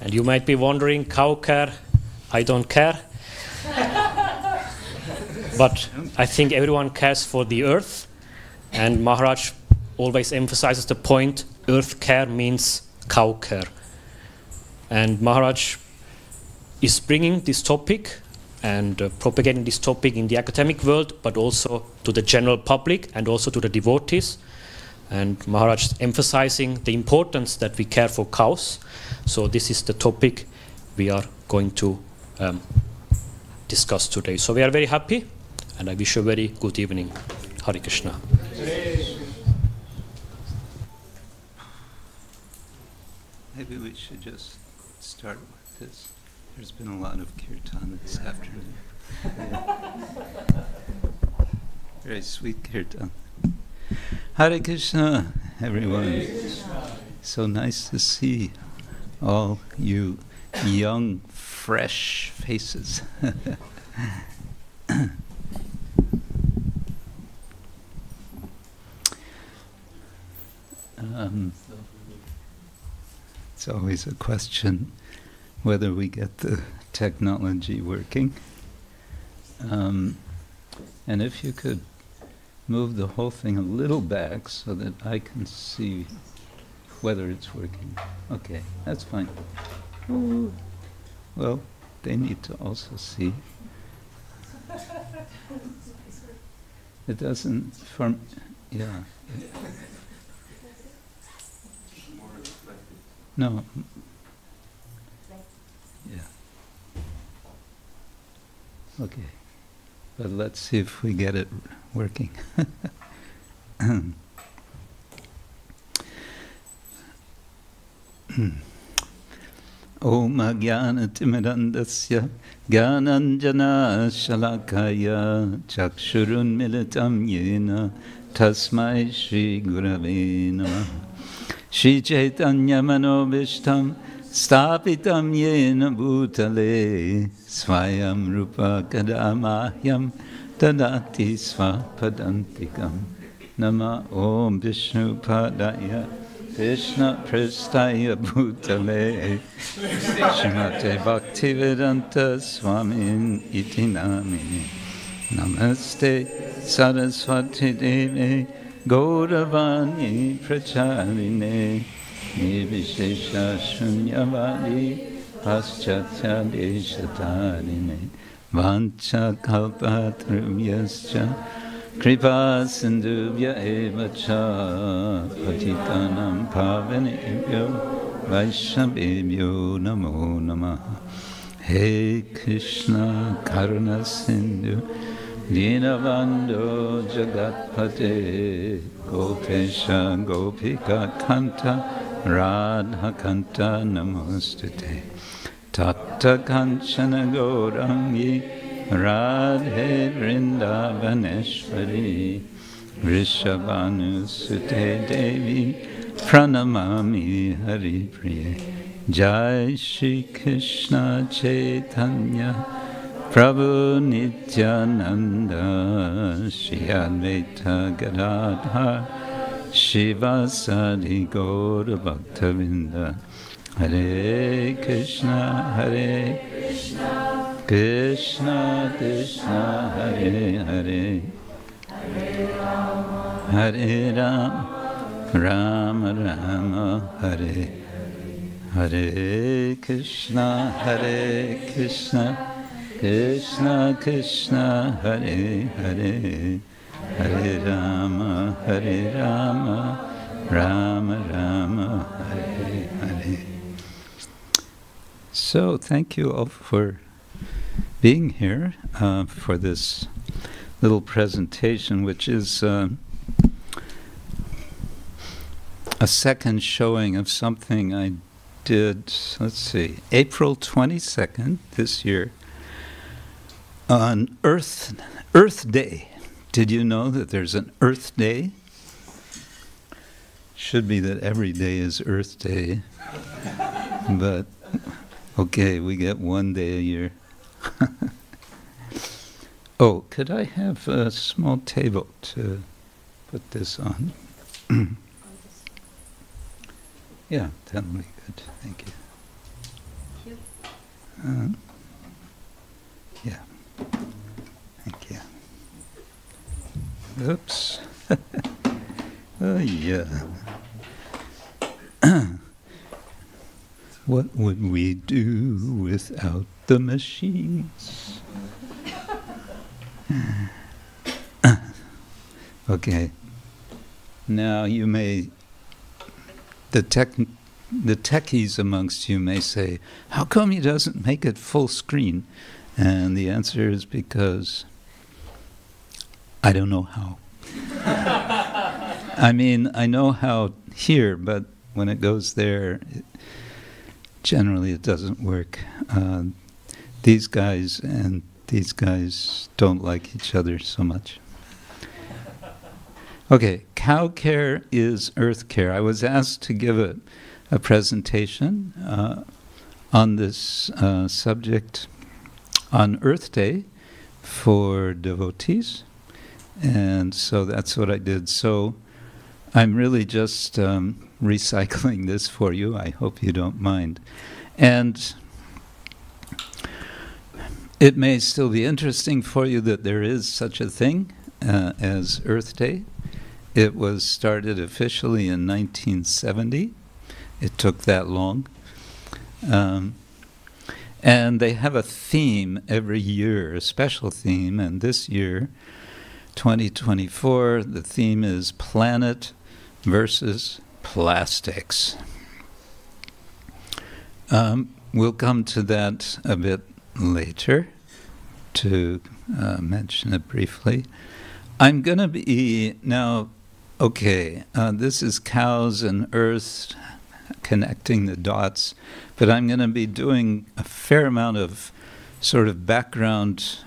And you might be wondering, cow care, I don't care. But I think everyone cares for the earth. And Maharaj always emphasizes the point, earth care means cow care. And Maharaj is bringing this topic and propagating this topic in the academic world, but also to the general public and also to the devotees. And Maharaj is emphasizing the importance that we care for cows. So this is the topic we are going to discuss today. So we are very happy, and I wish you a very good evening. Hare Krishna. Maybe we should just start with this. There's been a lot of kirtan this afternoon. Very sweet kirtan. Hare Krishna, everyone. Hare Krishna. So nice to see all you young, fresh faces. It's always a question whether we get the technology working. And if you could move the whole thing a little back so that I can see whether it's working. Okay, that's fine. Ooh. Well, they need to also see. It doesn't, yeah. No. Yeah. Okay. But let's see if we get it working. Om Ajnana Timirandasya Gyananjana Shalakaya Chakshurun Militam Yena Tasmai Shri Gurave Namah Shri Chaitanya Manobishtam Stapitam Yena Bhutale Swayam Rupa Kadamahyam Tadati Svapadantikam Nama Om Vishnu Padaya Krishna Prestaya Bhutale Srimate Bhaktivedanta Swamin Iti Namini Namaste Saraswati Devi Gauravani Pracharine Nirvishesha Shunyavadi Paschatya Deshatarine Vancha Kalpatrumyascha Kripa Sindhubhya eva cha Patitanam pavanebhyo Vaishnavebhyo namo namaha He Krishna Karuna Sindhu Dinabandho Jagatpate Gopesha Gopika Kanta Radha Kanta Namostate Tata Kanchana Gaurangi Radhe Vrindavaneshwari Vrishabhanusute Devi Pranamami Haripriye Jai Shri Krishna Chaitanya Prabhu Nityananda Shri Advaita Gadadhar Shivasadi Gaura Bhaktavinda Hare Krishna Hare Krishna Krishna Hare Hare Hare Ram Rama Rama Hare Hare Krishna Krishna Krishna Hare Hare Hare Rama Rama Rama Hare Hare. So thank you all for being here for this little presentation, which is a second showing of something I did, let's see, April 22nd this year on Earth Day. Did you know that there's an Earth Day? Should be that every day is Earth Day, but okay, we get one day a year. Oh, could I have a small table to put this on? Yeah, that'll be good. Thank you. Yeah. Thank you. Oops. Oh, yeah. What would we do without the machines? Okay. Now you may, the techies amongst you may say, how come he doesn't make it full screen? And the answer is because I don't know how. I mean, I know how here, but when it goes there, generally it doesn't work. These guys and these guys don't like each other so much. Okay, cow care is earth care. I was asked to give a presentation on this subject on Earth Day for devotees, and so that's what I did. So I'm really just recycling this for you. I hope you don't mind. And it may still be interesting for you that there is such a thing as Earth Day. It was started officially in 1970. It took that long. And they have a theme every year, a special theme, and this year, 2024, the theme is Planet versus Plastics. We'll come to that a bit later to mention it briefly. I'm going to be now, okay, this is cows and earth connecting the dots, but I'm going to be doing a fair amount of sort of background,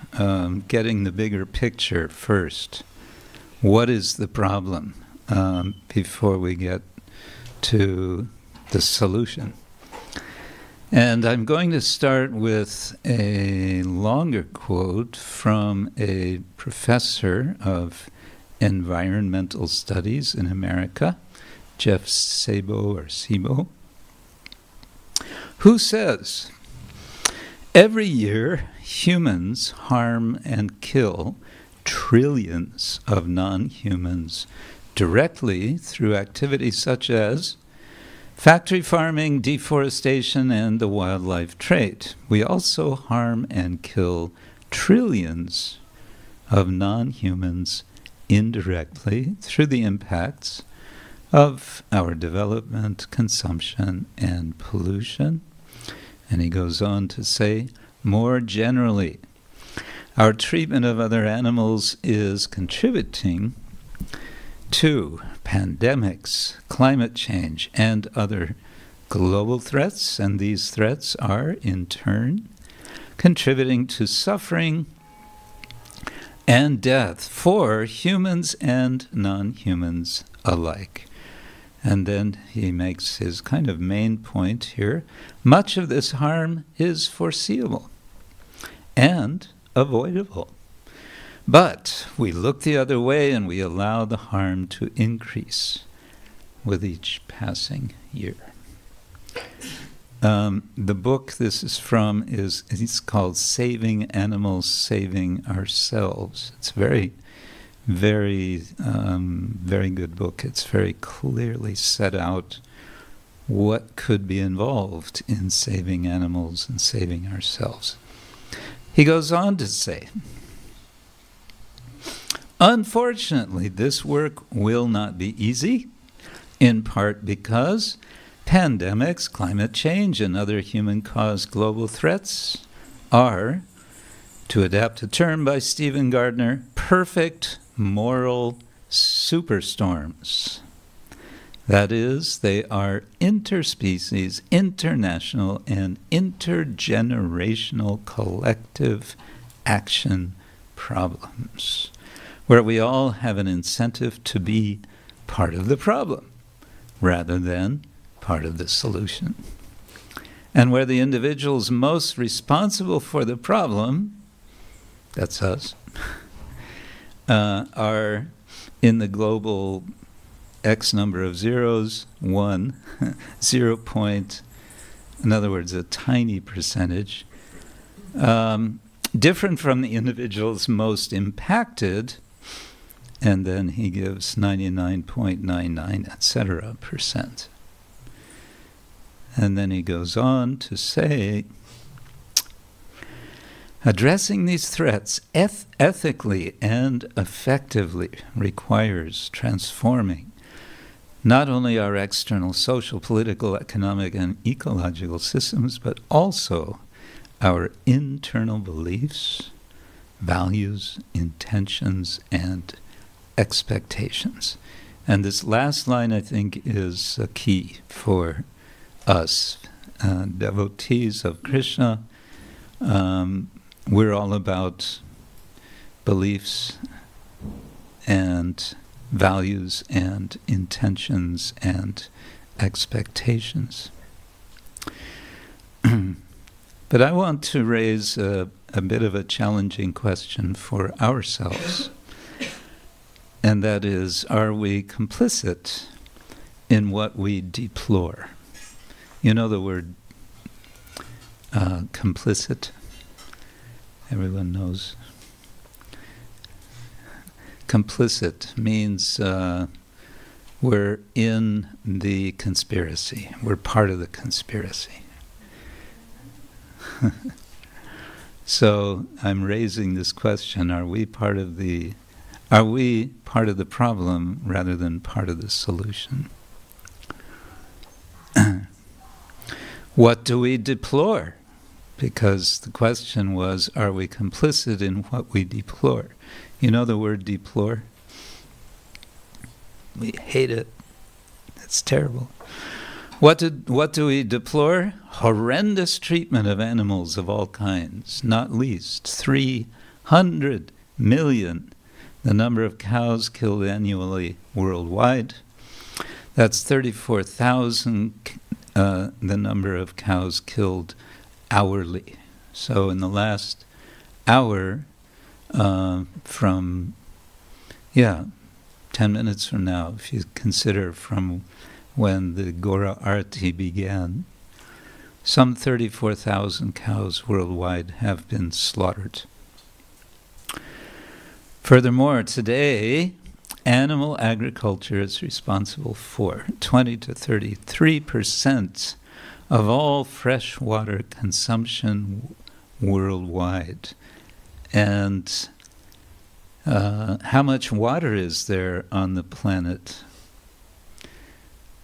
getting the bigger picture first. What is the problem before we get to the solution? And I'm going to start with a longer quote from a professor of environmental studies in America, Jeff Sebo, who says, every year humans harm and kill trillions of non-humans directly through activities such as factory farming, deforestation, and the wildlife trade. We also harm and kill trillions of non-humans indirectly through the impacts of our development, consumption, and pollution. And he goes on to say, more generally, our treatment of other animals is contributing to pandemics, climate change, and other global threats, and these threats are, in turn, contributing to suffering and death for humans and non-humans alike. And then he makes his kind of main point here. Much of this harm is foreseeable and avoidable. But we look the other way and we allow the harm to increase with each passing year. The book this is from it's called Saving Animals, Saving Ourselves. It's very good book. It's very clearly set out what could be involved in saving animals and saving ourselves. He goes on to say, unfortunately, this work will not be easy, in part because pandemics, climate change, and other human-caused global threats are, to adapt a term by Stephen Gardner, perfect moral superstorms. That is, they are interspecies, international, and intergenerational collective action problems, where we all have an incentive to be part of the problem rather than part of the solution. And where the individuals most responsible for the problem, that's us, are in the global X number of zeros, 1, 0 point, in other words, a tiny percentage, Different from the individuals most impacted, and then he gives 99.99, etc. percent. And then he goes on to say, addressing these threats ethically and effectively requires transforming not only our external social, political, economic, and ecological systems, but also our internal beliefs, values, intentions, and expectations. And this last line, I think, is a key for us, devotees of Krishna. We're all about beliefs and values and intentions and expectations. But I want to raise a bit of a challenging question for ourselves, and that is, are we complicit in what we deplore? You know the word complicit? Everyone knows. Complicit means we're in the conspiracy. We're part of the conspiracy. So I'm raising this question: are we part of the problem rather than part of the solution? What do we deplore? Because the question was, are we complicit in what we deplore? You know the word deplore? We hate it. It's terrible. What do we deplore? Horrendous treatment of animals of all kinds, not least 300 million, the number of cows killed annually worldwide. That's 34,000, the number of cows killed hourly. So in the last hour, 10 minutes from now, if you consider from when the Gora Arti began, some 34,000 cows worldwide have been slaughtered. Furthermore, today, animal agriculture is responsible for 20 to 33% of all freshwater consumption worldwide. And how much water is there on the planet?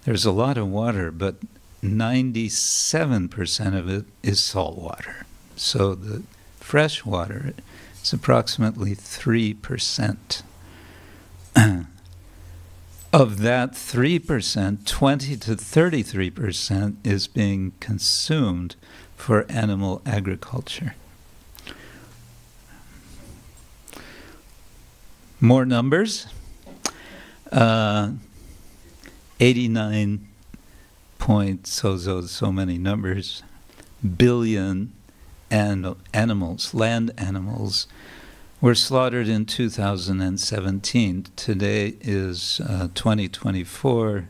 There's a lot of water, but 97% of it is salt water. So the fresh water is approximately 3%. Of that 3%, 20 to 33% is being consumed for animal agriculture. More numbers. 89 point so many numbers billion animals, land animals, were slaughtered in 2017. Today is 2024,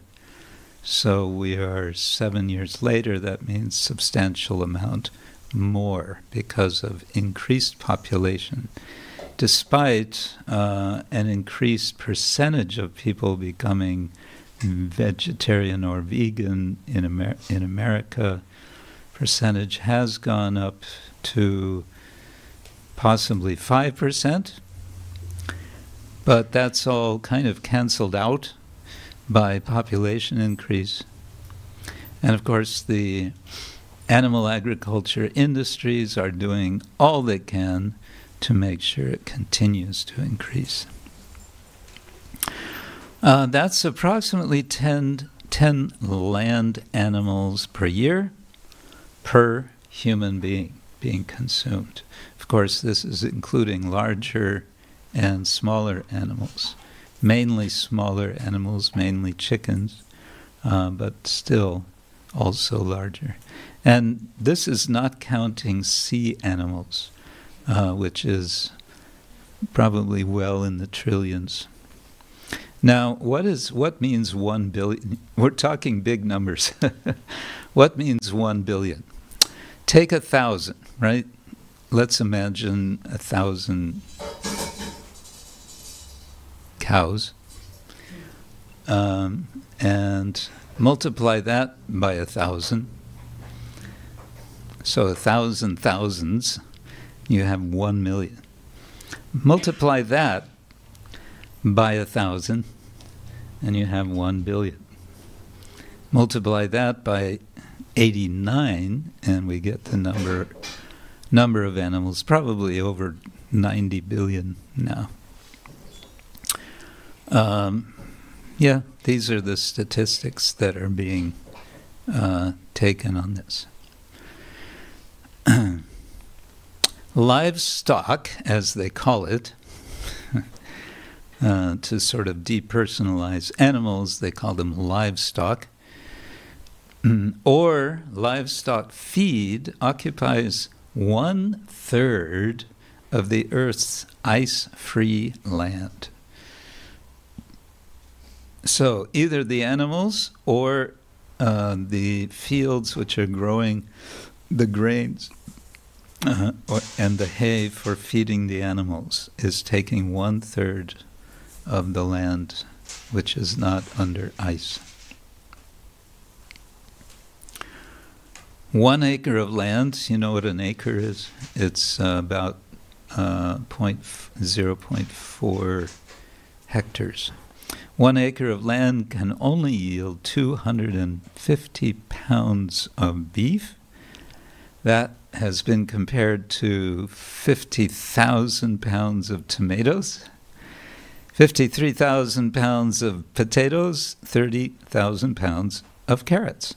so we are 7 years later. That means substantial amount more because of increased population, despite an increased percentage of people becoming vegetarian or vegan in America. Percentage has gone up to possibly 5%, but that's all kind of canceled out by population increase. And of course the animal agriculture industries are doing all they can to make sure it continues to increase. That's approximately 10 land animals per year per human being being consumed. Of course, this is including larger and smaller animals, mainly smaller animals, mainly chickens, but still also larger. And this is not counting sea animals, which is probably well in the trillions. Now, what means 1 billion? We're talking big numbers. What means 1 billion? Take 1,000, right? let's imagine 1,000 cows, and multiply that by 1,000. So 1,000 thousands, you have 1 million. Multiply that by 1,000, and you have 1 billion. Multiply that by 89, and we get the number of animals, probably over 90 billion now. Yeah, these are the statistics that are being taken on this. Livestock, as they call it, to sort of depersonalize animals, they call them livestock. Or livestock feed occupies 1/3 of the Earth's ice-free land. So either the animals or the fields which are growing the grains and the hay for feeding the animals is taking 1/3 of the land which is not under ice. 1 acre of land, you know what an acre is? It's about 0.4 hectares. 1 acre of land can only yield 250 pounds of beef. That has been compared to 50,000 pounds of tomatoes, 53,000 pounds of potatoes, 30,000 pounds of carrots.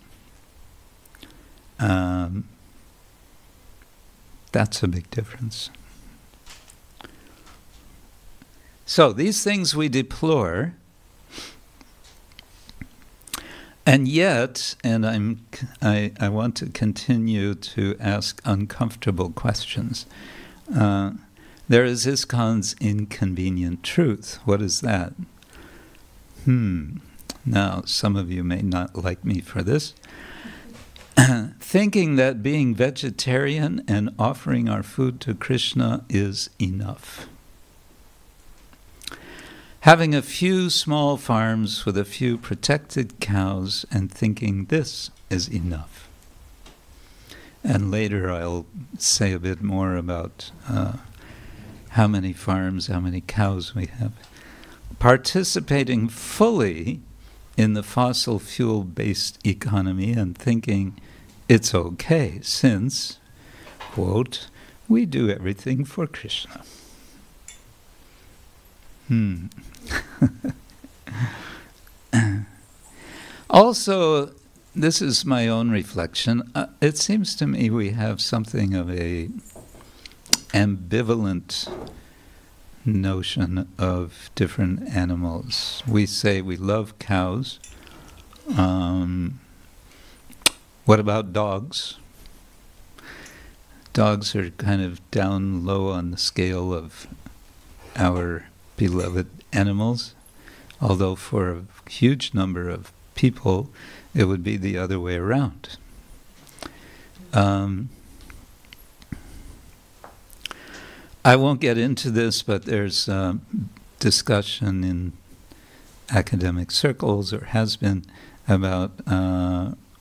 That's a big difference. So these things we deplore, and yet, and I want to continue to ask uncomfortable questions. There is ISKCON's inconvenient truth. What is that? Now, some of you may not like me for this. Thinking that being vegetarian and offering our food to Krishna is enough. Having a few small farms with a few protected cows and thinking this is enough. And later I'll say a bit more about how many farms, how many cows we have. Participating fully in the fossil fuel-based economy and thinking it's okay since, quote, we do everything for Krishna. Also, this is my own reflection. It seems to me we have something of a ambivalent notion of different animals. We say we love cows. What about dogs? Dogs are kind of down low on the scale of our beloved animals, although for a huge number of people it would be the other way around. I won't get into this, but there's discussion in academic circles, or has been, about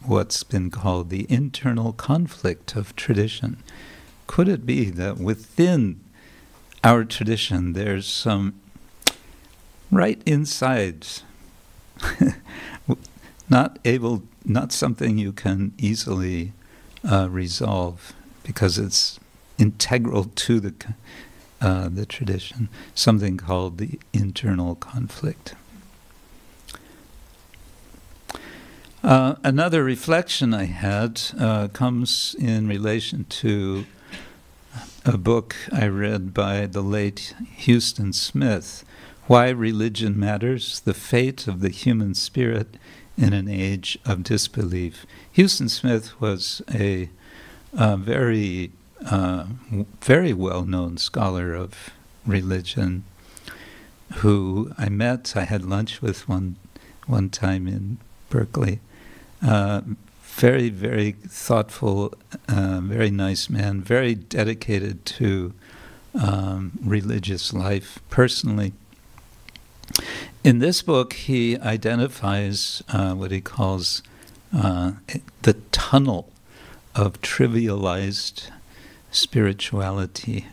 what's been called the internal conflict of tradition. Could it be that within our tradition there's some right inside, not something you can easily resolve because it's integral to the tradition, something called the internal conflict. Another reflection I had comes in relation to a book I read by the late Houston Smith, Why Religion Matters, The Fate of the Human Spirit in an Age of Disbelief. Houston Smith was a very well-known scholar of religion who I met. I had lunch with one time in Berkeley. very, very thoughtful, very nice man, very dedicated to religious life personally. In this book, he identifies what he calls the tunnel of trivialized spirituality.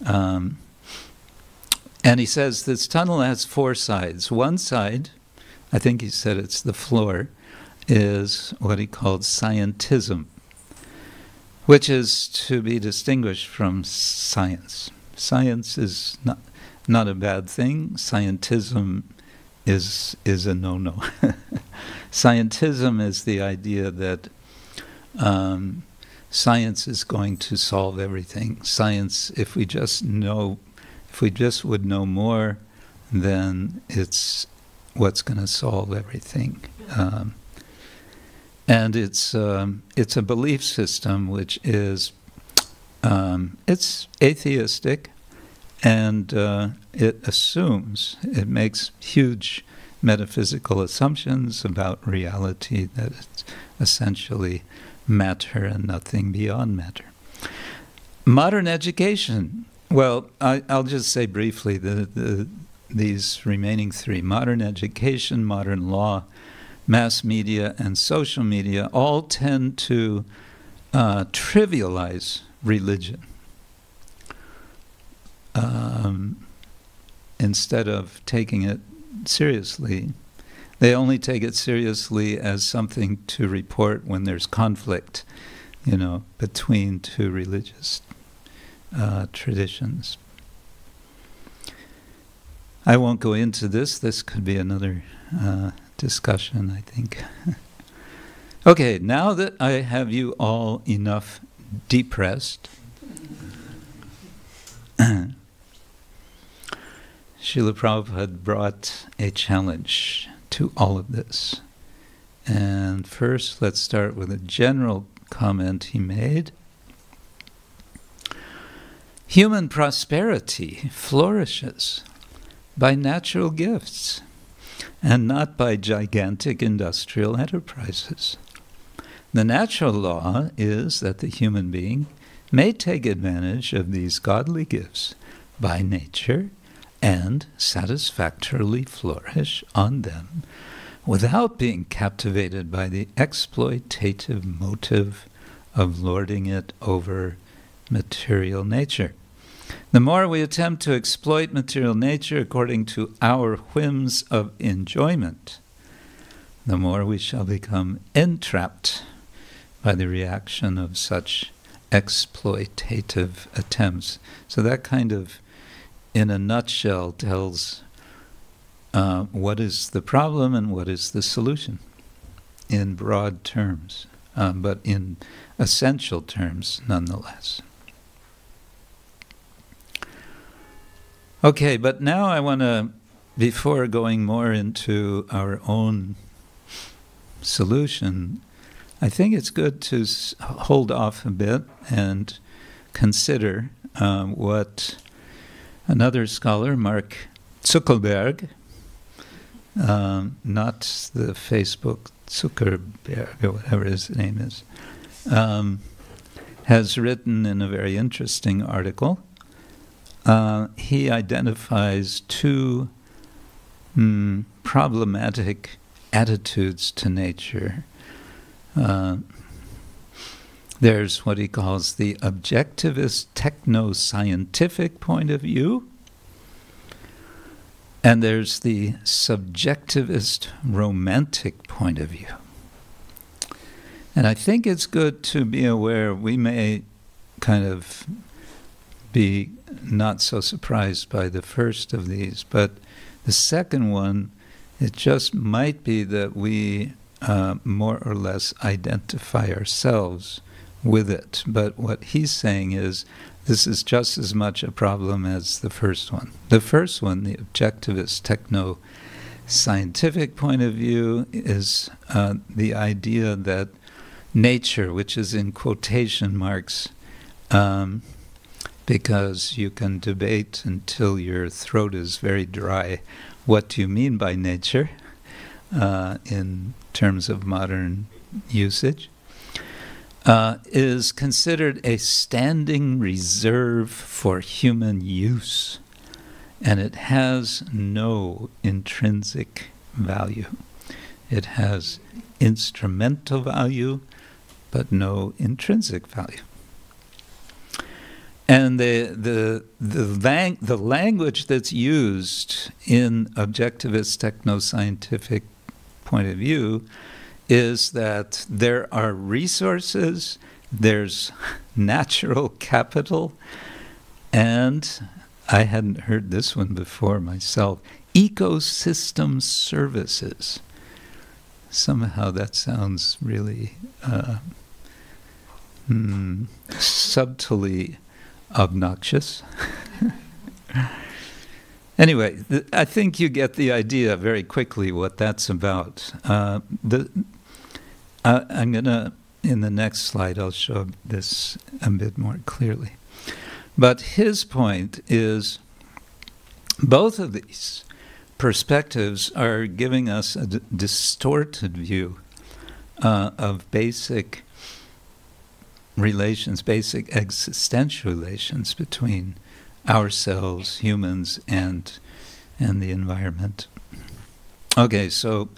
And he says this tunnel has four sides. One side, I think he said it's the floor, is what he called scientism, which is to be distinguished from science. Science is not a bad thing. Scientism is a no-no. Scientism is the idea that science is going to solve everything. Science, if we just would know more, then it's what's going to solve everything. And it's a belief system which is it's atheistic, and it makes huge metaphysical assumptions about reality, that it's essentially matter and nothing beyond matter. Modern education. Well, I'll just say briefly these remaining three: modern education, modern law, mass media, and social media all tend to trivialize religion instead of taking it seriously. They only take it seriously as something to report when there's conflict, between two religious traditions. I won't go into this. This could be another discussion, I think. Okay, now that I have you all enough depressed, Srila Prabhupada brought a challenge to all of this. And first, let's start with a general comment he made. Human prosperity flourishes by natural gifts and not by gigantic industrial enterprises. The natural law is that the human being may take advantage of these godly gifts by nature and satisfactorily flourish on them without being captivated by the exploitative motive of lording it over material nature. The more we attempt to exploit material nature according to our whims of enjoyment, the more we shall become entrapped by the reaction of such exploitative attempts. So that kind of, in a nutshell, tells what is the problem and what is the solution in broad terms, but in essential terms nonetheless. Okay, but now I want to, before going more into our own solution, I think it's good to hold off a bit and consider what another scholar, Mark Zuckerberg, not the Facebook Zuckerberg or whatever his name is, has written in a very interesting article. He identifies two problematic attitudes to nature. There's what he calls the objectivist techno-scientific point of view, and there's the subjectivist romantic point of view. And I think it's good to be aware we may kind of be not so surprised by the first of these, but the second one, it just might be that we more or less identify ourselves with it. But what he's saying is this is just as much a problem as the first one. The first one, the objectivist techno-scientific point of view, is the idea that nature, which is in quotation marks, because you can debate until your throat is very dry what do you mean by nature in terms of modern usage, is considered a standing reserve for human use, and it has no intrinsic value. It has instrumental value, but no intrinsic value. And the language that's used in objectivist techno-scientific point of view is that there are resources, there's natural capital, and I hadn't heard this one before myself, ecosystem services. Somehow that sounds really subtly obnoxious. Anyway, I think you get the idea very quickly what that's about. I'm going to, in the next slide, I'll show this a bit more clearly. But his point is both of these perspectives are giving us a distorted view of basic relations, basic existential relations between ourselves, humans, and the environment. Okay, so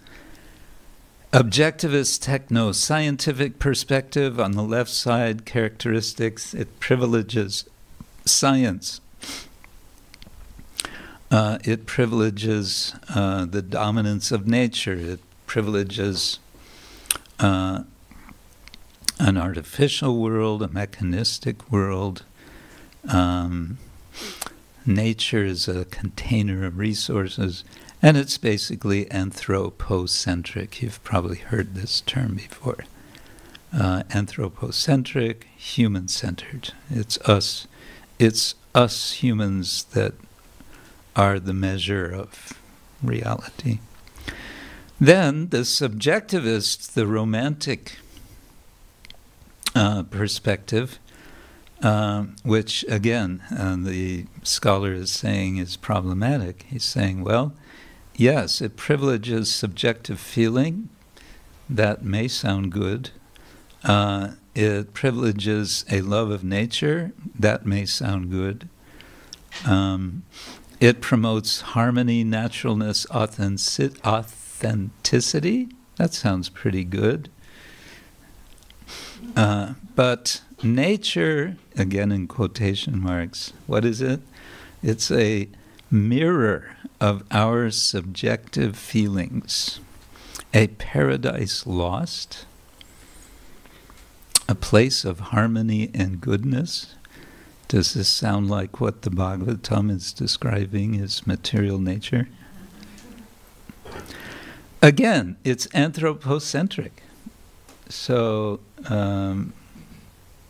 objectivist techno-scientific perspective on the left side, characteristics, it privileges science. It privileges the dominance of nature. It privileges an artificial world, a mechanistic world. Nature is a container of resources, and it's basically anthropocentric. You've probably heard this term before. Anthropocentric, human-centered. It's us humans that are the measure of reality. Then the subjectivist, the romantic perspective, which again the scholar is saying is problematic. He's saying, well, yes, it privileges subjective feeling. That may sound good. It privileges a love of nature. That may sound good. It promotes harmony, naturalness, authenticity. That sounds pretty good. But nature, again in quotation marks, what is it? It's a mirror of our subjective feelings. A paradise lost, a place of harmony and goodness. Does this sound like what the Bhagavatam is describing as material nature? Again, it's anthropocentric. So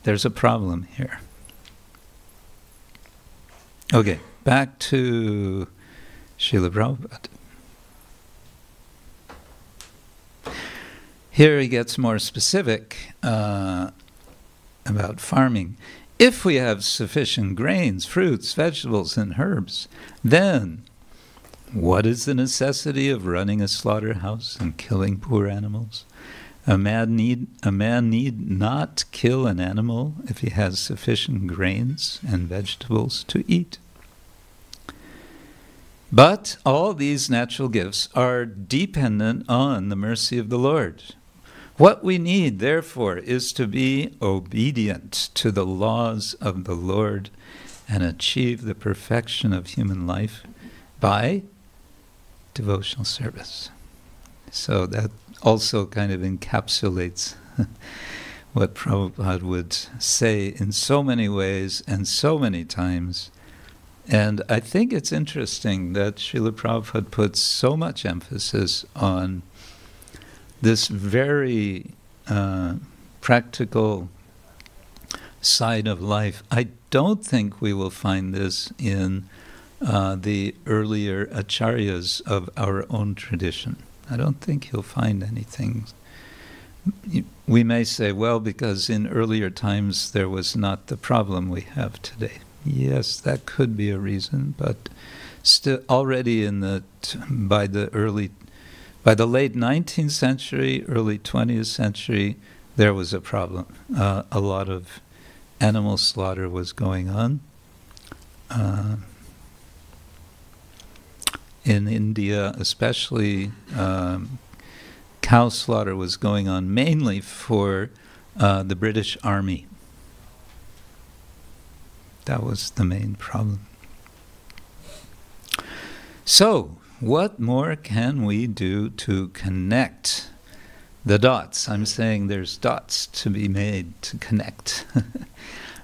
there's a problem here. Okay, back to Srila Prabhupada. Here he gets more specific about farming. If we have sufficient grains, fruits, vegetables, and herbs, then what is the necessity of running a slaughterhouse and killing poor animals? A man need not kill an animal if he has sufficient grains and vegetables to eat. But all these natural gifts are dependent on the mercy of the Lord. What we need, therefore, is to be obedient to the laws of the Lord and achieve the perfection of human life by devotional service. So that also kind of encapsulates what Prabhupada would say in so many ways and so many times. And I think it's interesting that Srila Prabhupada puts so much emphasis on this very practical side of life. I don't think we will find this in the earlier acharyas of our own tradition. I don't think you'll find anything. We may say, well, because in earlier times there was not the problem we have today. Yes, that could be a reason, but still, already in by the early By the late 19th century, early 20th century, there was a problem. A lot of animal slaughter was going on. In India, especially, cow slaughter was going on mainly for the British Army. That was the main problem. So, what more can we do to connect the dots? I'm saying there's dots to be made to connect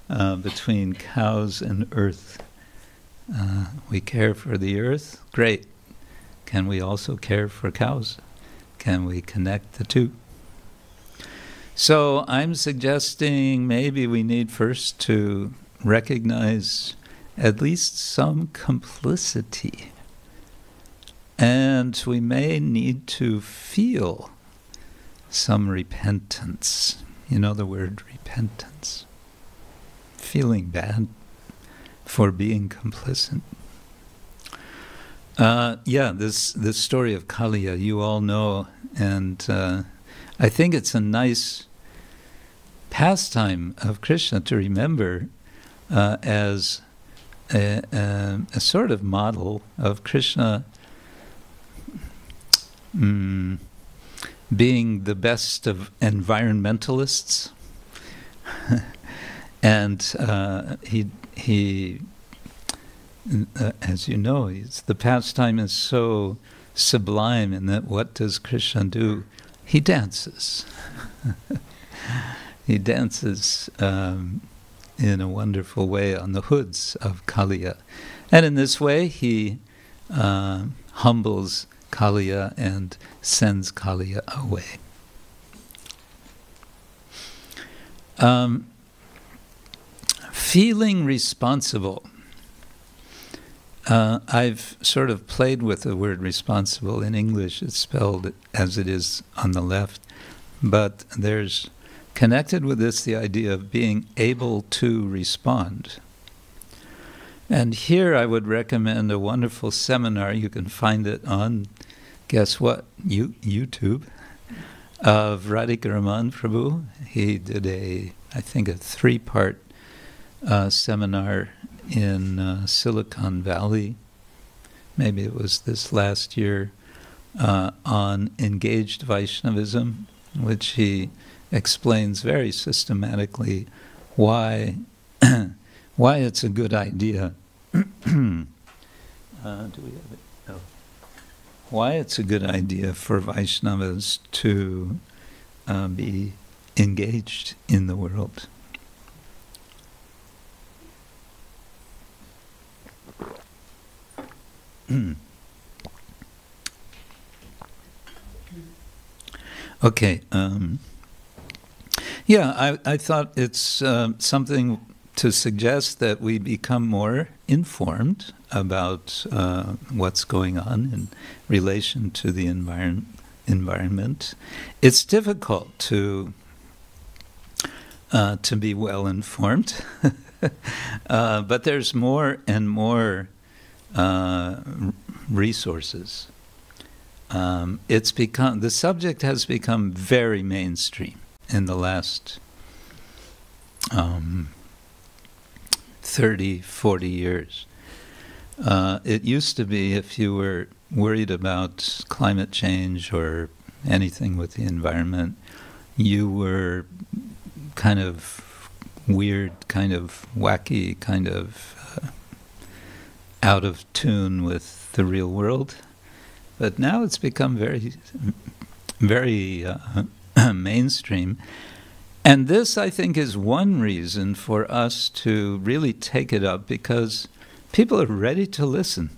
between cows and earth. We care for the earth, great. Can we also care for cows? Can we connect the two? So I'm suggesting maybe we need first to recognize at least some complicity. And we may need to feel some repentance. You know the word repentance. Feeling bad for being complicit. This story of Kaliya, you all know, and I think it's a nice pastime of Krishna to remember as a sort of model of Krishna being the best of environmentalists. And he as you know, the pastime is so sublime in that what does Krishna do? He dances. He dances in a wonderful way on the hoods of Kaliya. And in this way, he humbles Kaliya and sends Kaliya away. Feeling responsible. I've sort of played with the word responsible. In English, it's spelled as it is on the left. But there's connected with this the idea of being able to respond. And here I would recommend a wonderful seminar. You can find it on, guess what, YouTube, of Radhika Raman Prabhu. He did I think a 3-part seminar in Silicon Valley. Maybe it was this last year, on engaged Vaishnavism, which he explains very systematically why it's a good idea. Do we have it? No. Why it's a good idea for Vaishnavas to be engaged in the world. Okay. I thought it's something to suggest that we become more informed about what's going on in relation to the environment. It's difficult to be well informed, but there's more and more resources. The subject has become very mainstream in the last 30, 40 years. It used to be if you were worried about climate change or anything with the environment, you were kind of weird, kind of wacky, kind of out of tune with the real world. But now it's become very, very mainstream. And this, I think, is one reason for us to really take it up, because people are ready to listen.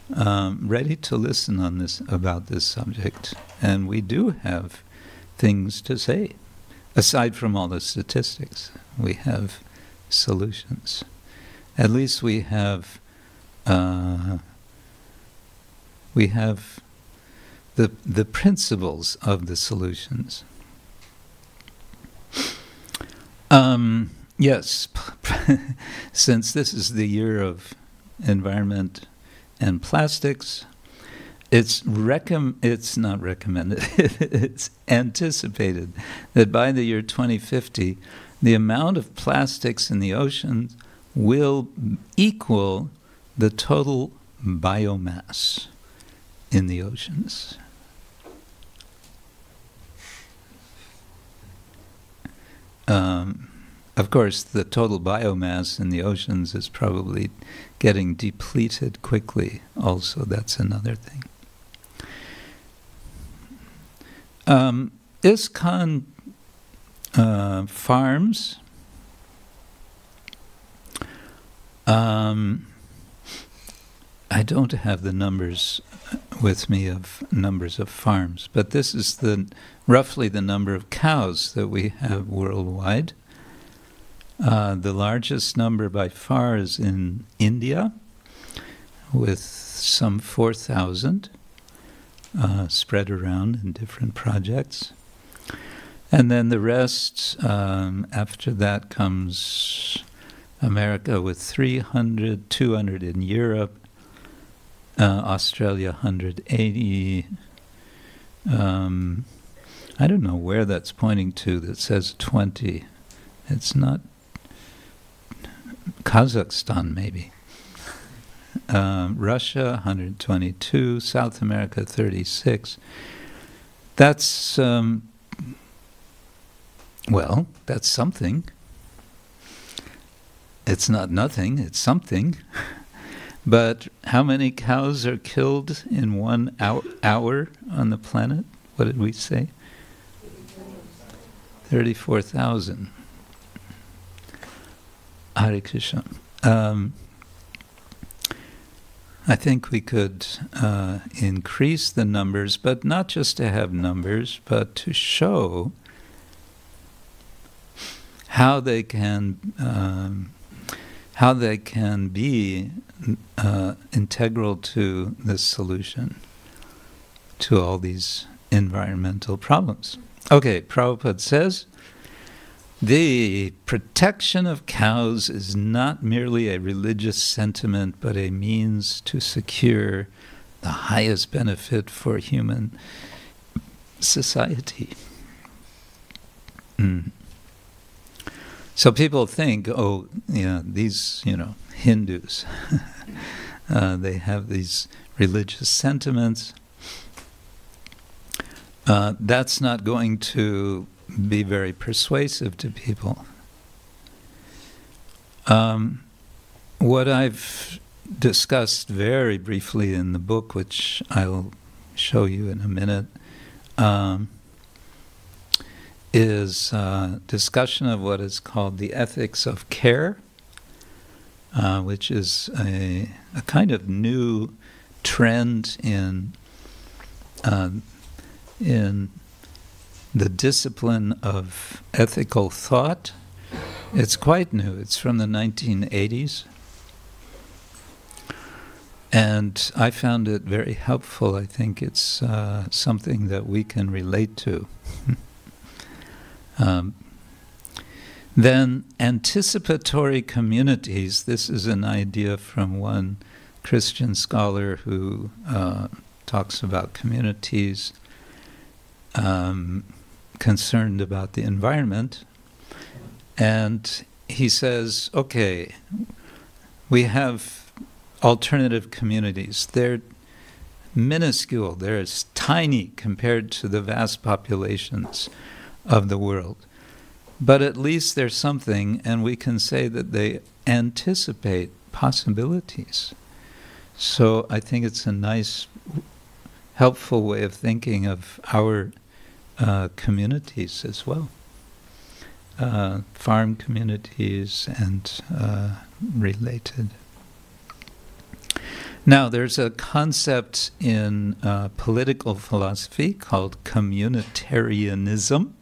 Ready to listen on this, about this subject. And we do have things to say. Aside from all the statistics, we have solutions. At least we have the principles of the solutions. Yes, since this is the year of environment and plastics, it's not recommended, it's anticipated that by the year 2050, the amount of plastics in the oceans will equal the total biomass in the oceans. Of course, the total biomass in the oceans is probably getting depleted quickly also. That's another thing. ISKCON farms, I don't have the numbers with me of numbers of farms, but this is roughly the number of cows that we have worldwide. The largest number by far is in India, with some 4,000 spread around in different projects. And then the rest, after that comes America with 300, 200 in Europe, Australia 180. I don't know where that's pointing to that says 20. It's not Kazakhstan, maybe. Russia 122, South America 36. That's well, that's something. It's not nothing, it's something. But how many cows are killed in 1 hour on the planet? What did we say? 34,000. Hare Krishna. I think we could increase the numbers, but not just to have numbers, but to show how they can be integral to this solution to all these environmental problems. Okay, Prabhupada says, the protection of cows is not merely a religious sentiment, but a means to secure the highest benefit for human society. So people think, oh, yeah, these, Hindus, they have these religious sentiments. That's not going to be very persuasive to people. What I've discussed very briefly in the book, which I'll show you in a minute, is discussion of what is called the ethics of care, which is a kind of new trend in the discipline of ethical thought. It's quite new. It's from the 1980s. And I found it very helpful. I think it's something that we can relate to. Then anticipatory communities. This is an idea from one Christian scholar who talks about communities concerned about the environment. And he says, okay, we have alternative communities. They're minuscule. They're tiny compared to the vast populations of the world. But at least there's something, and we can say that they anticipate possibilities. So I think it's a nice, helpful way of thinking of our communities as well. Farm communities and related. Now, there's a concept in political philosophy called communitarianism.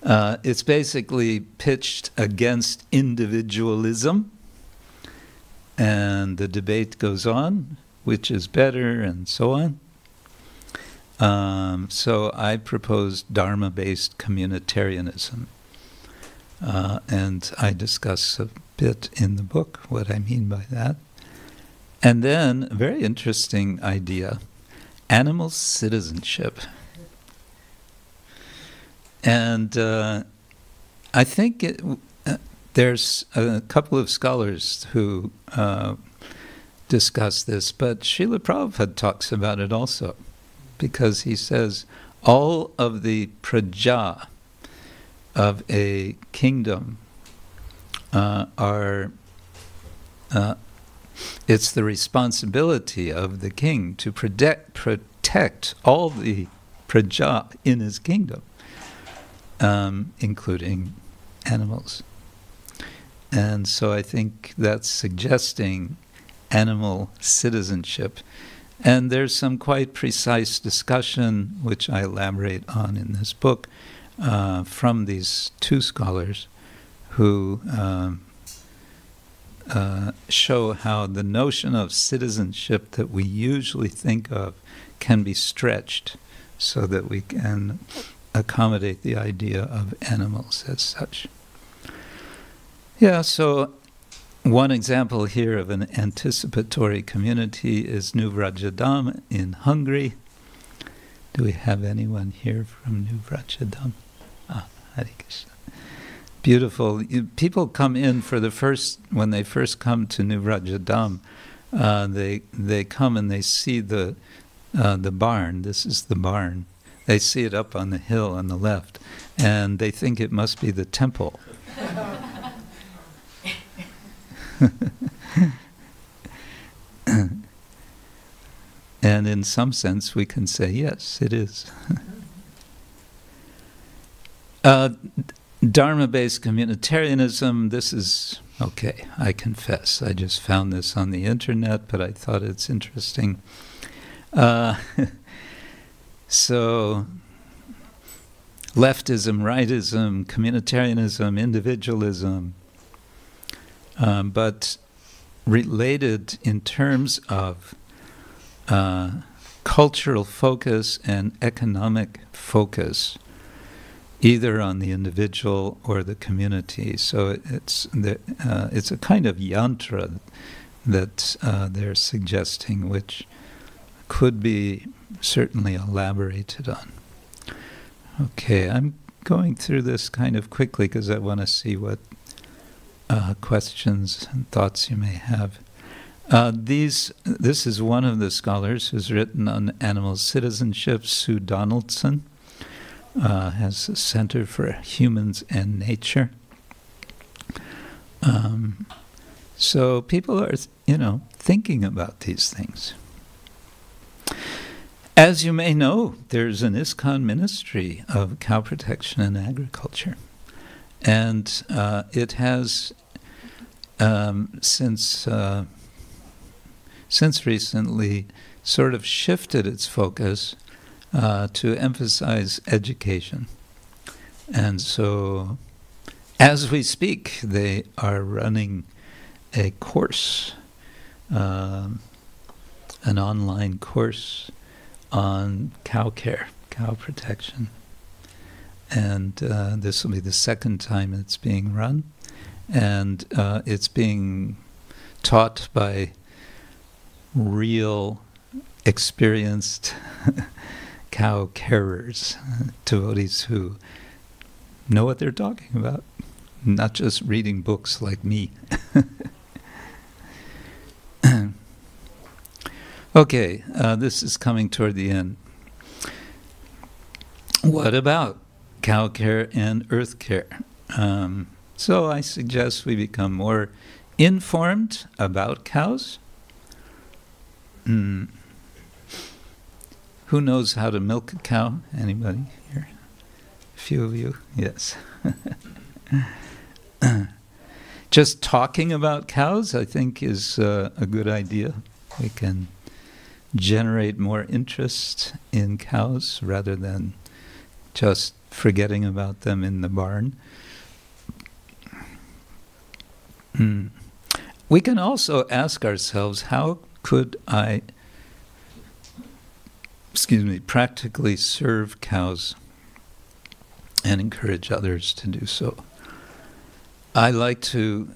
It's basically pitched against individualism, and the debate goes on, which is better, and so on. So I proposed Dharma-based communitarianism, and I discuss a bit in the book what I mean by that. And then, a very interesting idea, animal citizenship. And I think there's a couple of scholars who discuss this, but Srila Prabhupada talks about it also, because he says all of the praja of a kingdom it's the responsibility of the king to protect all the praja in his kingdom, including animals. And so I think that's suggesting animal citizenship. And there's some quite precise discussion, which I elaborate on in this book, from these two scholars who show how the notion of citizenship that we usually think of can be stretched so that we can accommodate the idea of animals as such. Yeah, so one example here of an anticipatory community is New Vrajadam in Hungary. Do we have anyone here from New Vrajadam? Ah, Hare Krishna. Beautiful. People come in for the first, when they first come to New Vrajadam, they come and they see the barn. This is the barn. They see it up on the hill on the left, and they think it must be the temple. And in some sense we can say, yes, it is. Dharma-based communitarianism, this is, okay, I confess, I just found this on the internet, but I thought it's interesting. So, leftism, rightism, communitarianism, individualism, but related in terms of cultural focus and economic focus, either on the individual or the community. So it's a kind of yantra that they're suggesting, which could be certainly elaborated on. Okay, I'm going through this kind of quickly because I want to see what questions and thoughts you may have. This is one of the scholars who's written on animal citizenship, Sue Donaldson, has a Center for Humans and Nature. So people are, thinking about these things. As you may know, there's an ISKCON ministry of cow protection and agriculture. And it has, since recently, sort of shifted its focus to emphasize education. And so, as we speak, they are running a course, an online course on cow care, cow protection. And this will be the second time it's being run. And it's being taught by real, experienced cow carers, devotees who know what they're talking about, not just reading books like me. Okay, this is coming toward the end. What about cow care and earth care? So I suggest we become more informed about cows. Who knows how to milk a cow? Anybody here? A few of you? Yes. Just talking about cows, I think, is a good idea. We can generate more interest in cows rather than just forgetting about them in the barn. We can also ask ourselves, how could I, practically serve cows and encourage others to do so? I like to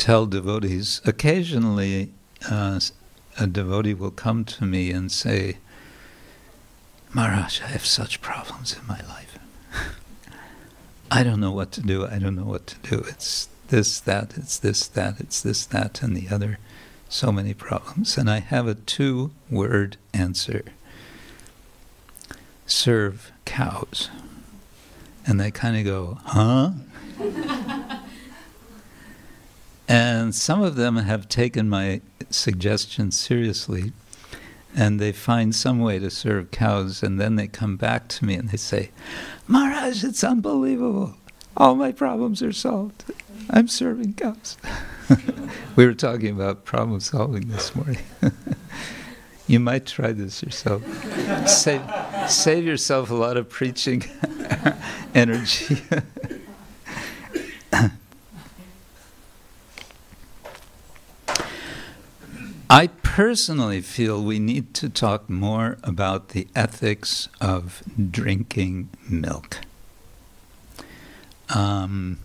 tell devotees, occasionally a devotee will come to me and say, Maharaj, I have such problems in my life. I don't know what to do, I don't know what to do. It's this, that, it's this, that, it's this, that, and the other. So many problems. And I have a 2-word answer. Serve cows. And they kind of go, huh? And some of them have taken my suggestion seriously, and they find some way to serve cows, and then they come back to me and they say, Maharaj, it's unbelievable. All my problems are solved. I'm serving cows. We were talking about problem solving this morning. You might try this yourself. Save yourself a lot of preaching energy. I personally feel we need to talk more about the ethics of drinking milk. I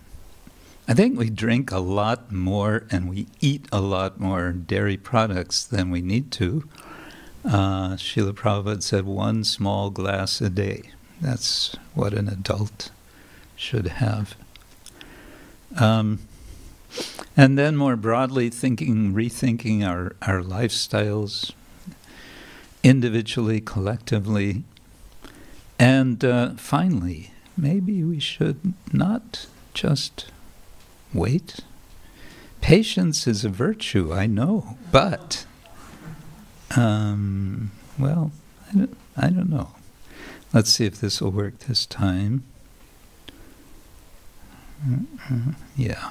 think we drink a lot more and we eat a lot more dairy products than we need to. Srila Prabhupada said 1 small glass a day. That's what an adult should have. And then more broadly, rethinking our lifestyles, individually, collectively. And finally, maybe we should not just wait. Patience is a virtue, I know, but, well, I don't know. Let's see if this will work this time. Yeah.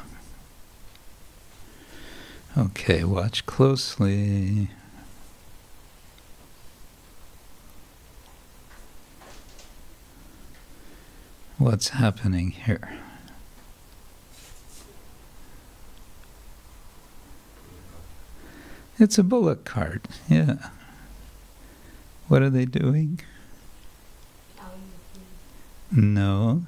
Okay, watch closely. What's happening here? It's a bullock cart, yeah. What are they doing? No.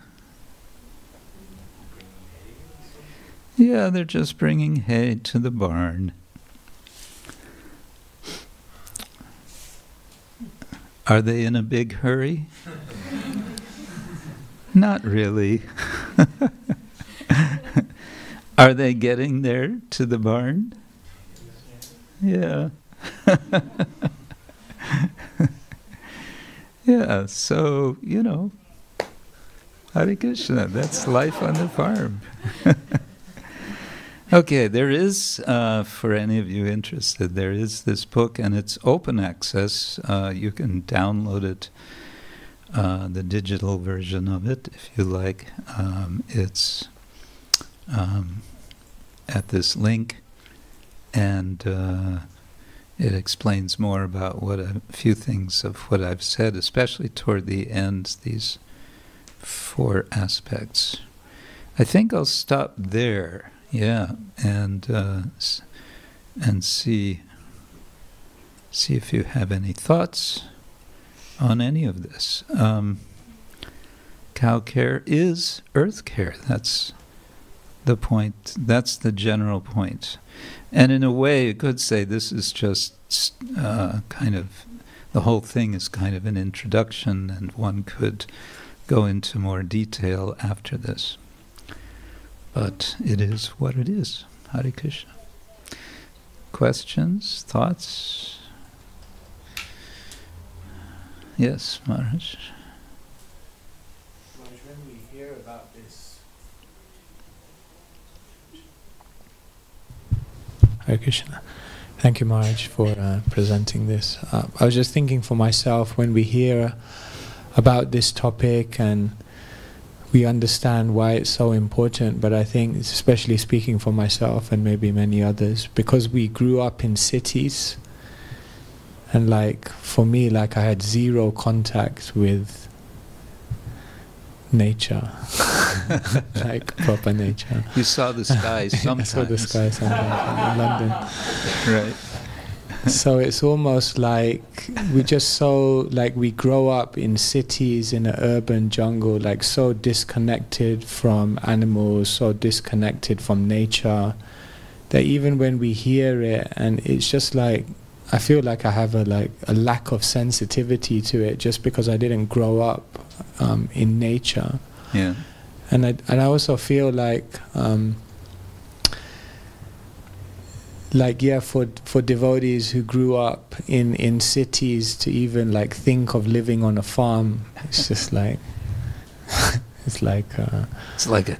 Yeah, they're just bringing hay to the barn. Are they in a big hurry? Not really. Are they getting there to the barn? Yeah. Yeah, so, you know, Hare Krishna, that's life on the farm. Okay, there is, for any of you interested, there is this book, and it's open access. You can download it, the digital version of it, if you like. It's at this link, and it explains more about what a few things of what I've said, especially toward the end, these 4 aspects. I think I'll stop there. Yeah, and see if you have any thoughts on any of this. Cow care is earth care. That's the point. That's the general point. And in a way, you could say this is just kind of, the whole thing is kind of an introduction, and one could go into more detail after this. But it is what it is. Hare Krishna. Questions? Thoughts? Yes, Maharaj. Maharaj, when we hear about this... Hare Krishna. Thank you, Maharaj, for presenting this. I was just thinking for myself, when we hear about this topic and we understand why it's so important, but I think, especially speaking for myself and maybe many others, because we grew up in cities, and like for me, like I had 0 contact with nature, like proper nature. You saw the sky sometimes. I saw the sky sometimes in London. Right. So it's almost like we just so, like we grow up in cities, in an urban jungle, like so disconnected from animals, so disconnected from nature, that even when we hear it, and it's just like, I feel like I have a lack of sensitivity to it just because I didn't grow up in nature. Yeah. And I also feel like for devotees who grew up in cities to even like think of living on a farm, it's just like it's like a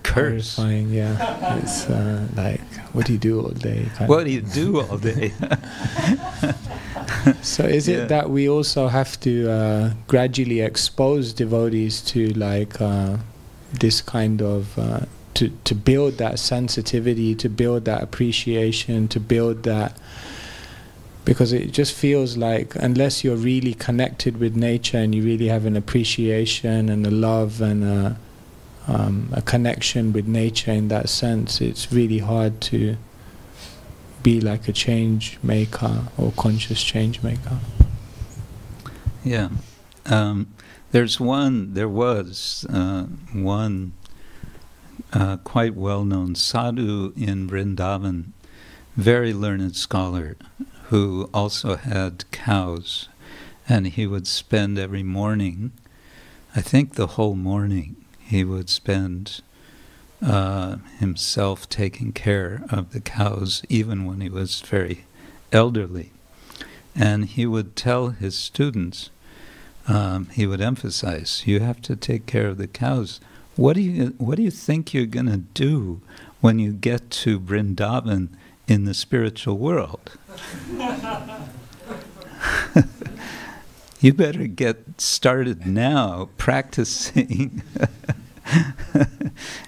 curse. Horrifying, yeah. It's like, what do you do all day? What do you do all day? So is it that we also have to gradually expose devotees to like this kind of to build that sensitivity, to build that appreciation, to build that, because it just feels like unless you're really connected with nature and you really have an appreciation and a love and a connection with nature in that sense, it's really hard to be like a change maker or conscious change maker. Yeah. There was one quite well-known sadhu in Vrindavan, very learned scholar, who also had cows, and he would spend every morning, I think the whole morning, he would spend himself taking care of the cows, even when he was very elderly. And he would tell his students, he would emphasize, you have to take care of the cows. What do you think you're going to do when you get to Vrindavan in the spiritual world? You better get started now practicing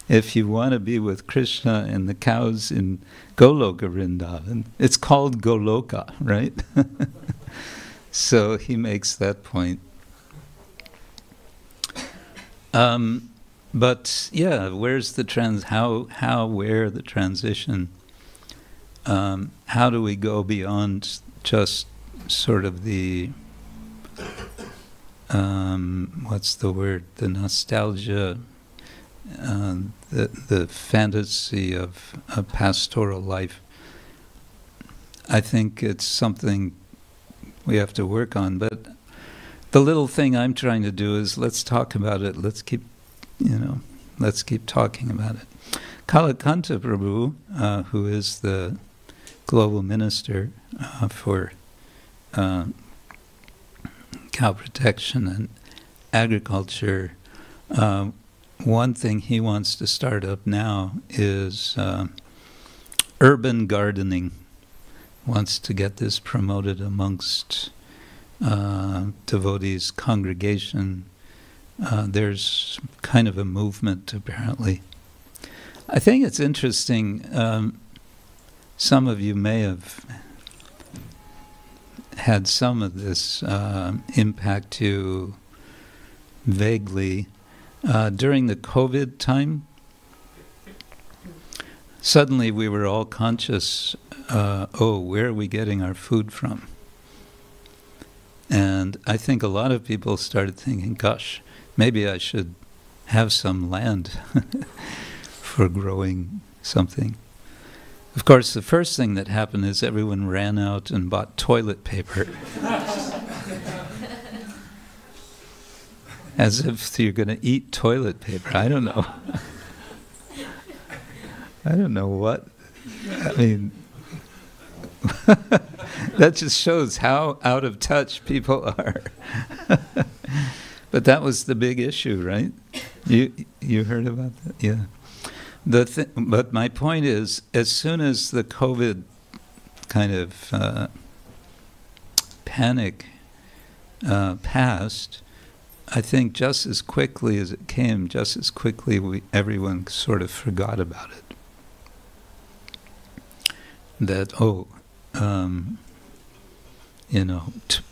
if you want to be with Krishna and the cows in Goloka Vrindavan. It's called Goloka, right? So he makes that point. But yeah, where's the where the transition? How do we go beyond just sort of the what's the word? The nostalgia, the fantasy of a pastoral life. I think it's something we have to work on. But the little thing I'm trying to do is let's talk about it. Let's keep talking about it. Kalakanta Prabhu, who is the global minister for cow protection and agriculture, one thing he wants to start up now is urban gardening. Wants to get this promoted amongst devotees, congregation. There's kind of a movement, apparently. I think it's interesting. Some of you may have had some of this impact you vaguely. During the COVID time, suddenly we were all conscious, where are we getting our food from? And I think a lot of people started thinking, gosh, maybe I should have some land for growing something. Of course, the first thing that happened is everyone ran out and bought toilet paper. As if you're going to eat toilet paper. I don't know. I don't know what. I mean, that just shows how out of touch people are. But that was the big issue, right? You heard about that? Yeah. But my point is, as soon as the COVID kind of panic passed, I think just as quickly as it came, just as quickly everyone sort of forgot about it. That,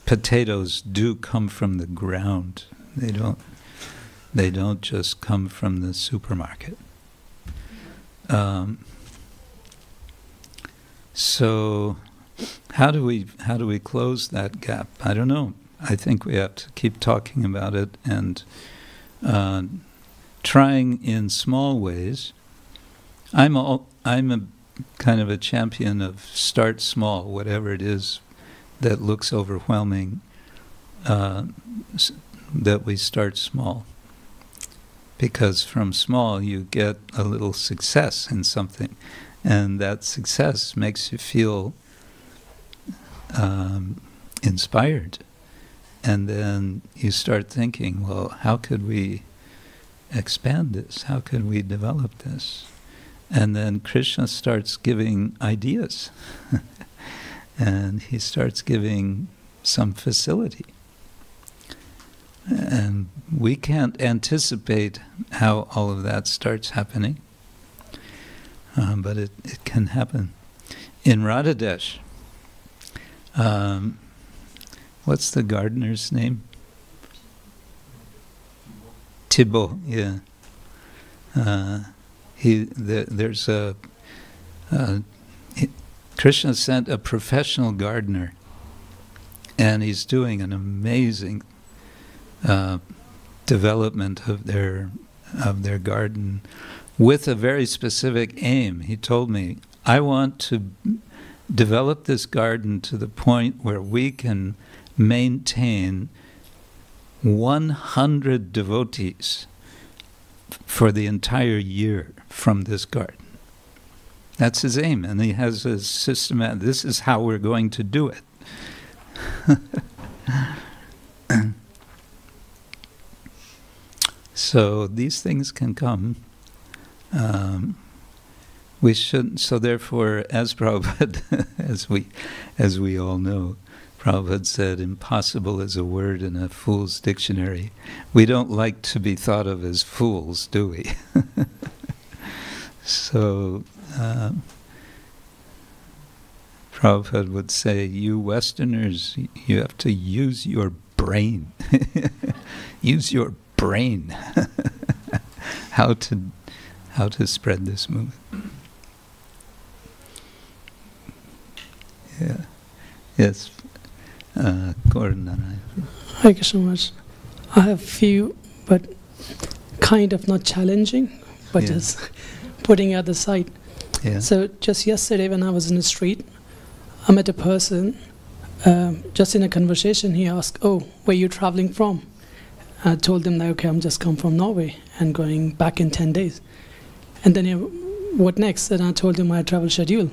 potatoes do come from the ground. They don't just come from the supermarket. So how do we close that gap? I don't know. I think we have to keep talking about it and trying in small ways. I'm a kind of a champion of start small, whatever it is that looks overwhelming, that we start small. Because from small you get a little success in something, and that success makes you feel inspired. And then you start thinking, well, how could we expand this? How can we develop this? And then Krishna starts giving ideas. And he starts giving some facility. And we can't anticipate how all of that starts happening. But it can happen. In Radhadesh, what's the gardener's name? Thibaut, yeah. Krishna sent a professional gardener, and he's doing an amazing development of their garden with a very specific aim. He told me, I want to develop this garden to the point where we can maintain 100 devotees for the entire year from this garden. That's his aim, and he has a systematic, this is how we're going to do it. So these things can come. We shouldn't, so therefore, as Prabhupada, as we all know, Prabhupada said, impossible is a word in a fool's dictionary. We don't like to be thought of as fools, do we? So, Prabhupada would say, you Westerners, you have to use your brain. Use your brain. How to spread this movement. Yeah. Yes. Gauranarai. Thank you so much. I have few, but kind of not challenging, but just putting at the side. Yeah. So just yesterday when I was in the street, I met a person, just in a conversation, he asked, oh, where are you traveling from? I told him, okay, I'm just come from Norway and going back in 10 days. And then what next? And I told him my travel schedule.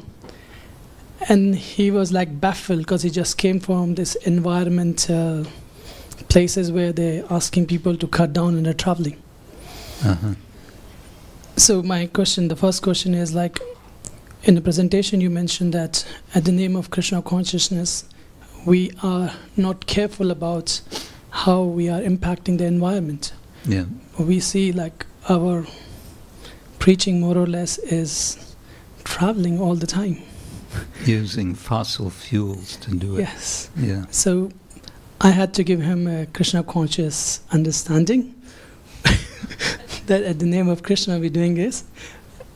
And he was like baffled because he just came from this environmental places where they're asking people to cut down on their traveling. Uh-huh. So my question, the first question is like, in the presentation you mentioned that at the name of Krishna consciousness, we are not careful about how we are impacting the environment. Yeah. We see like our preaching more or less is traveling all the time. Using fossil fuels to do it. Yes. Yeah. So I had to give him a Krishna conscious understanding that at the name of Krishna we're doing this.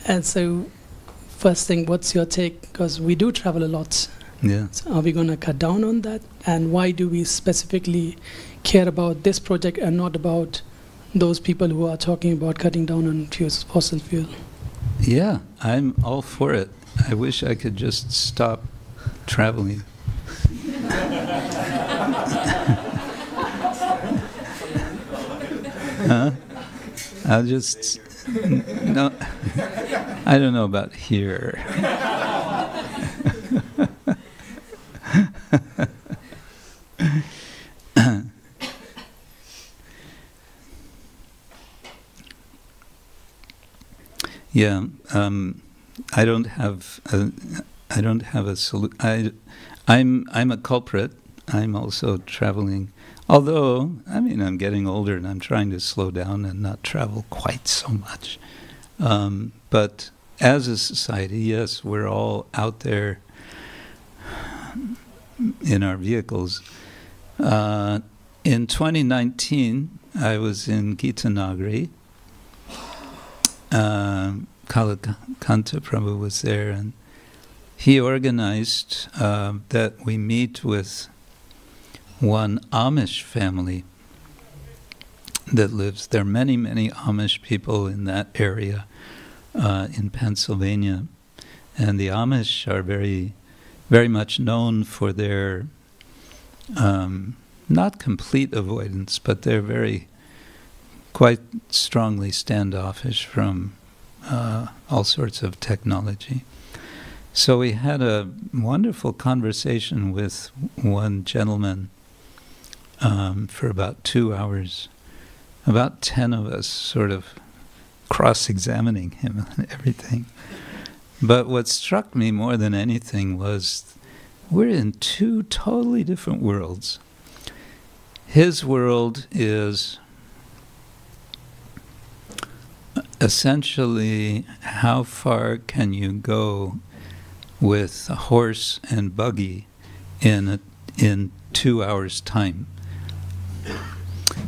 And so first thing, what's your take? Because we do travel a lot. Yeah. So are we going to cut down on that? And why do we specifically care about this project and not about those people who are talking about cutting down on fossil fuel? Yeah, I'm all for it. I wish I could just stop traveling. Huh? I'll just... No, I don't know about here. Yeah, I don't have a solution. I'm a culprit. I'm also traveling. Although, I mean, I'm getting older and I'm trying to slow down and not travel quite so much. But as a society, yes, we're all out there in our vehicles. In 2019, I was in Gitanagari. Kalakanta Prabhu was there, and he organized that we meet with one Amish family that lives. There are many Amish people in that area in Pennsylvania, And the Amish are very, very much known for their not complete avoidance, but they're very quite strongly standoffish from all sorts of technology. So we had a wonderful conversation with one gentleman for about 2 hours, about 10 of us sort of cross-examining him on everything. But what struck me more than anything was we're in two totally different worlds. His world is essentially how far can you go with a horse and buggy in 2 hours' time.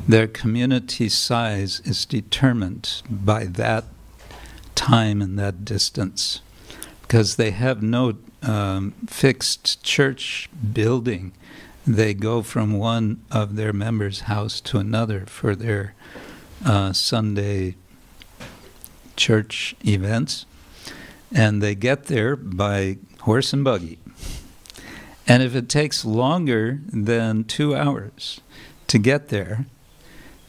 Their community size is determined by that time and that distance, because they have no fixed church building. They go from one of their members' house to another for their Sunday church events, and they get there by horse and buggy. And if it takes longer than 2 hours to get there,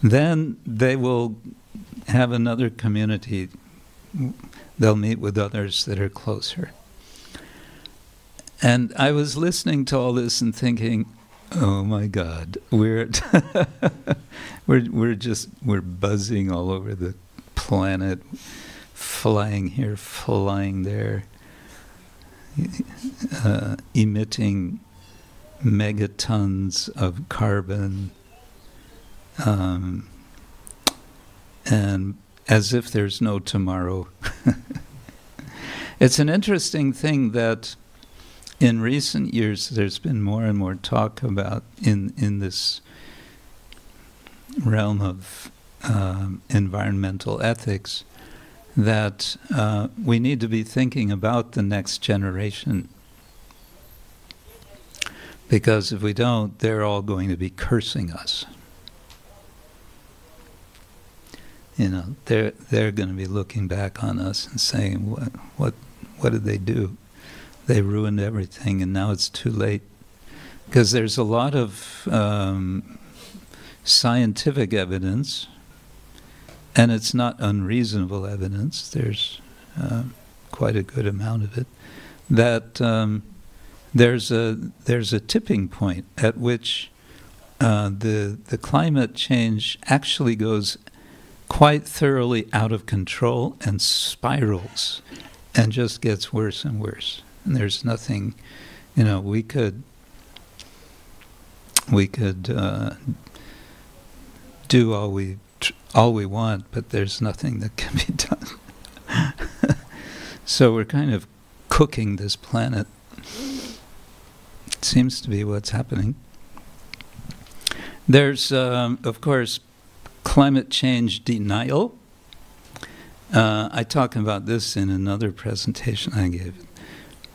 then they will have another community. They'll meet with others that are closer. And I was listening to all this and thinking, oh my God, we're buzzing all over the planet, flying here, flying there, emitting megatons of carbon, and as if there's no tomorrow. It's an interesting thing that in recent years there's been more and more talk about in this realm of environmental ethics, that we need to be thinking about the next generation, because if we don't, they're all going to be cursing us. You know, they're going to be looking back on us and saying, what did they do? They ruined everything, and now it's too late. Because there's a lot of scientific evidence, and it's not unreasonable evidence. There's quite a good amount of it, that there's a tipping point at which the climate change actually goes quite thoroughly out of control and spirals and just gets worse and worse. And there's nothing, you know, we could do all we want, but there's nothing that can be done. So we're kind of cooking this planet. It seems to be what's happening. There's, of course, climate change denial. I talk about this in another presentation I gave.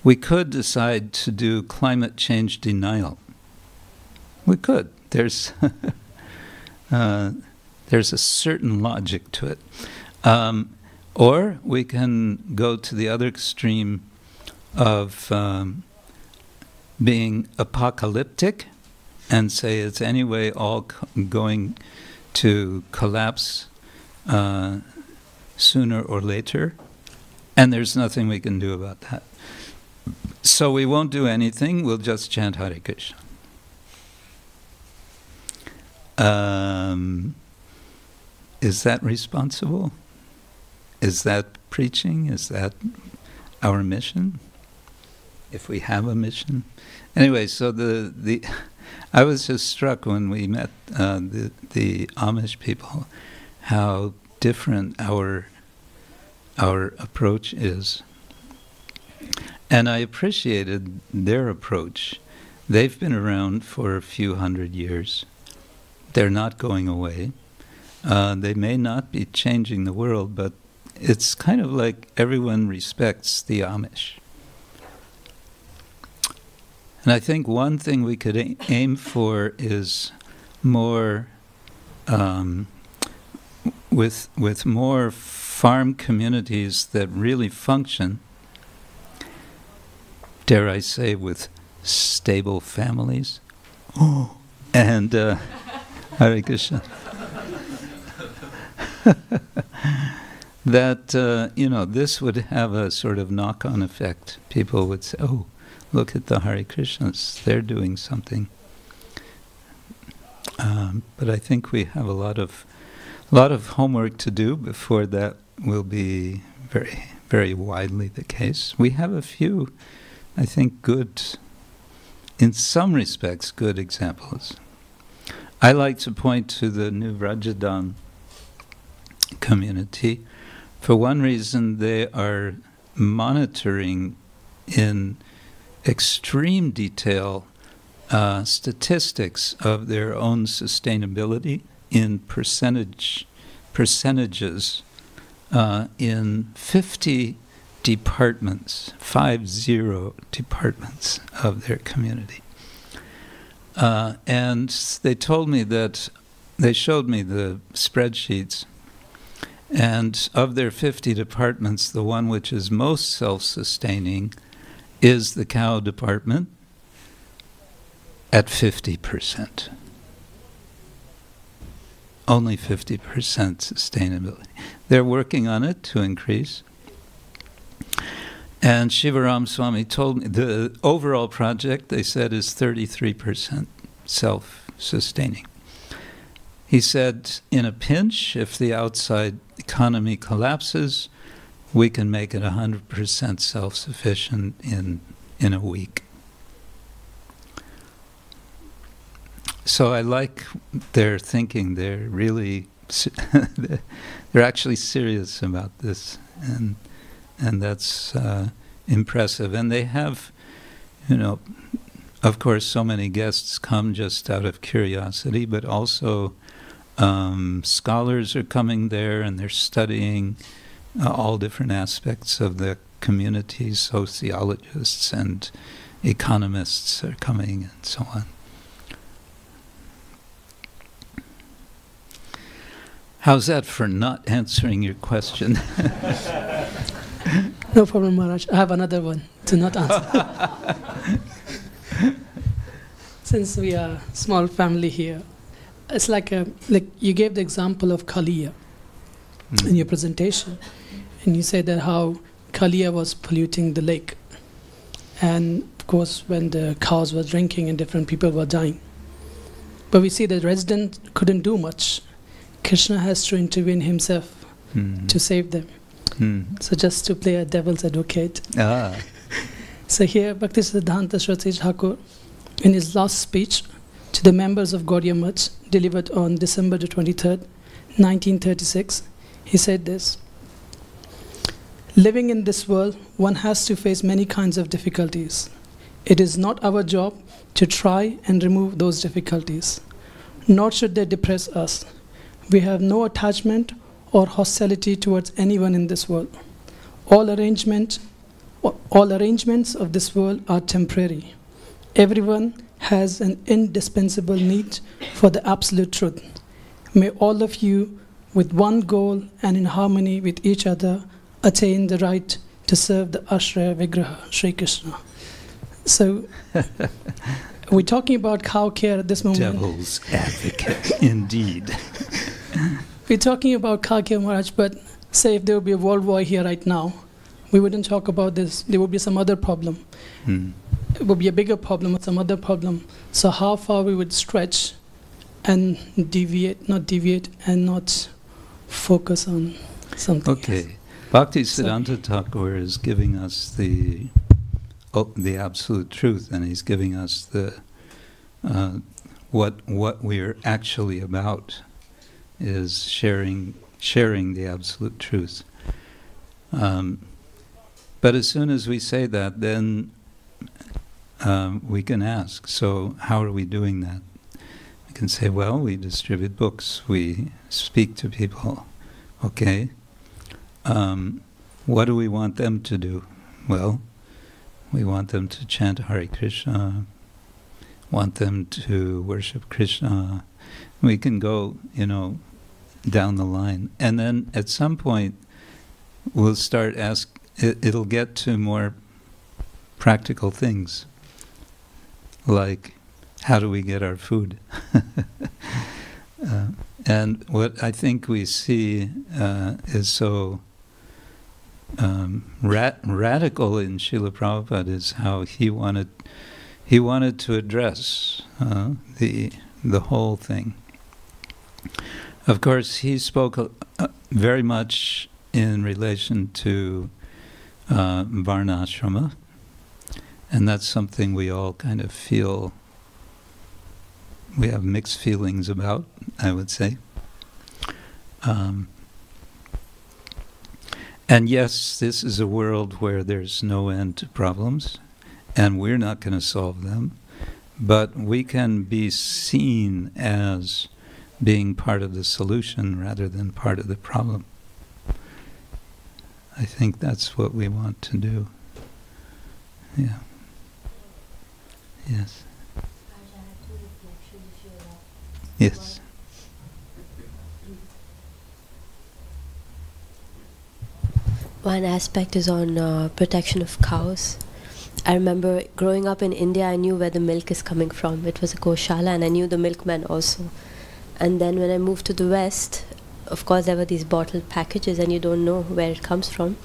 We could decide to do climate change denial. We could. There's a certain logic to it. Or we can go to the other extreme of being apocalyptic and say it's anyway all going to collapse sooner or later, and there's nothing we can do about that. So we won't do anything, we'll just chant Hare Krishna. Is that responsible? Is that preaching? Is that our mission? If we have a mission? Anyway, so I was just struck when we met the Amish people, how different our approach is. And I appreciated their approach. They've been around for a few hundred years. They're not going away. They may not be changing the world, but it's kind of like everyone respects the Amish. And I think one thing we could aim for is more, with more farm communities that really function, dare I say, with stable families. Oh, and Hare Krishna. That this would have a sort of knock-on effect. People would say, "Oh, look at the Hare Krishnas; they're doing something." But I think we have a lot of homework to do before that will be very, very widely the case. We have a few, I think, good, in some respects, good examples. I like to point to the New Vrajadan community. For one reason, they are monitoring in extreme detail statistics of their own sustainability in percentages in 50 departments, 50 departments of their community. And they told me that, they showed me the spreadsheets, and of their 50 departments, the one which is most self-sustaining is the cow department at 50%. Only 50% sustainability. They're working on it to increase. And Shivaram Swami told me the overall project, they said, is 33% self-sustaining. He said, in a pinch, if the outside economy collapses, we can make it 100% self-sufficient in a week. So I like their thinking. They're really, they're actually serious about this, and that's impressive. And they have, of course, so many guests come just out of curiosity, but also scholars are coming there, and they're studying all different aspects of the community. Sociologists and economists are coming, and so on. How's that for not answering your question? No problem, Maharaj. I have another one to not answer. Since we are a small family here, it's like you gave the example of Kaliya in your presentation, and you said that how Kaliya was polluting the lake, and of course when the cows were drinking and different people were dying. But we see the resident couldn't do much. Krishna has to intervene himself to save them. So just to play a devil's advocate. So here, Bhaktisiddhanta Saraswati Thakur, in his last speech to the members of Gaudiya Math, delivered on December the 23rd, 1936, he said this: living in this world, one has to face many kinds of difficulties. It is not our job to try and remove those difficulties, nor should they depress us. We have no attachment or hostility towards anyone in this world. All arrangements of this world are temporary. Everyone has an indispensable need for the absolute truth. May all of you, with one goal and in harmony with each other, attain the right to serve the Ashraya Vigraha, Sri Krishna. So, we're talking about cow care at this moment. Devil's advocate, indeed. We're talking about cow care, Maharaj, but say if there would be a world war here right now, we wouldn't talk about this. There would be some other problem. It would be a bigger problem or some other problem. So how far we would stretch and not deviate and not focus on something else. Bhaktisiddhanta Thakur is giving us the absolute truth, and he's giving us the what we're actually about is sharing the absolute truth. But as soon as we say that, then we can ask, so how are we doing that? We can say, well, we distribute books, we speak to people. Okay. What do we want them to do? Well, we want them to chant Hare Krishna, want them to worship Krishna. We can go, down the line. And then at some point, we'll start it'll get to more practical things, like how do we get our food? And what I think we see is so radical in Srila Prabhupada is how he wanted to address the whole thing. Of course, he spoke very much in relation to Varnashrama, and that's something we all kind of feel, we have mixed feelings about, I would say. And yes, this is a world where there's no end to problems, and we're not going to solve them, but we can be seen as being part of the solution rather than part of the problem. I think that's what we want to do. Yeah. Yes. Yes. One aspect is on protection of cows. I remember growing up in India, I knew where the milk is coming from. It was a Goshala, and I knew the milkman also. And then when I moved to the West, of course there were these bottled packages and you don't know where it comes from.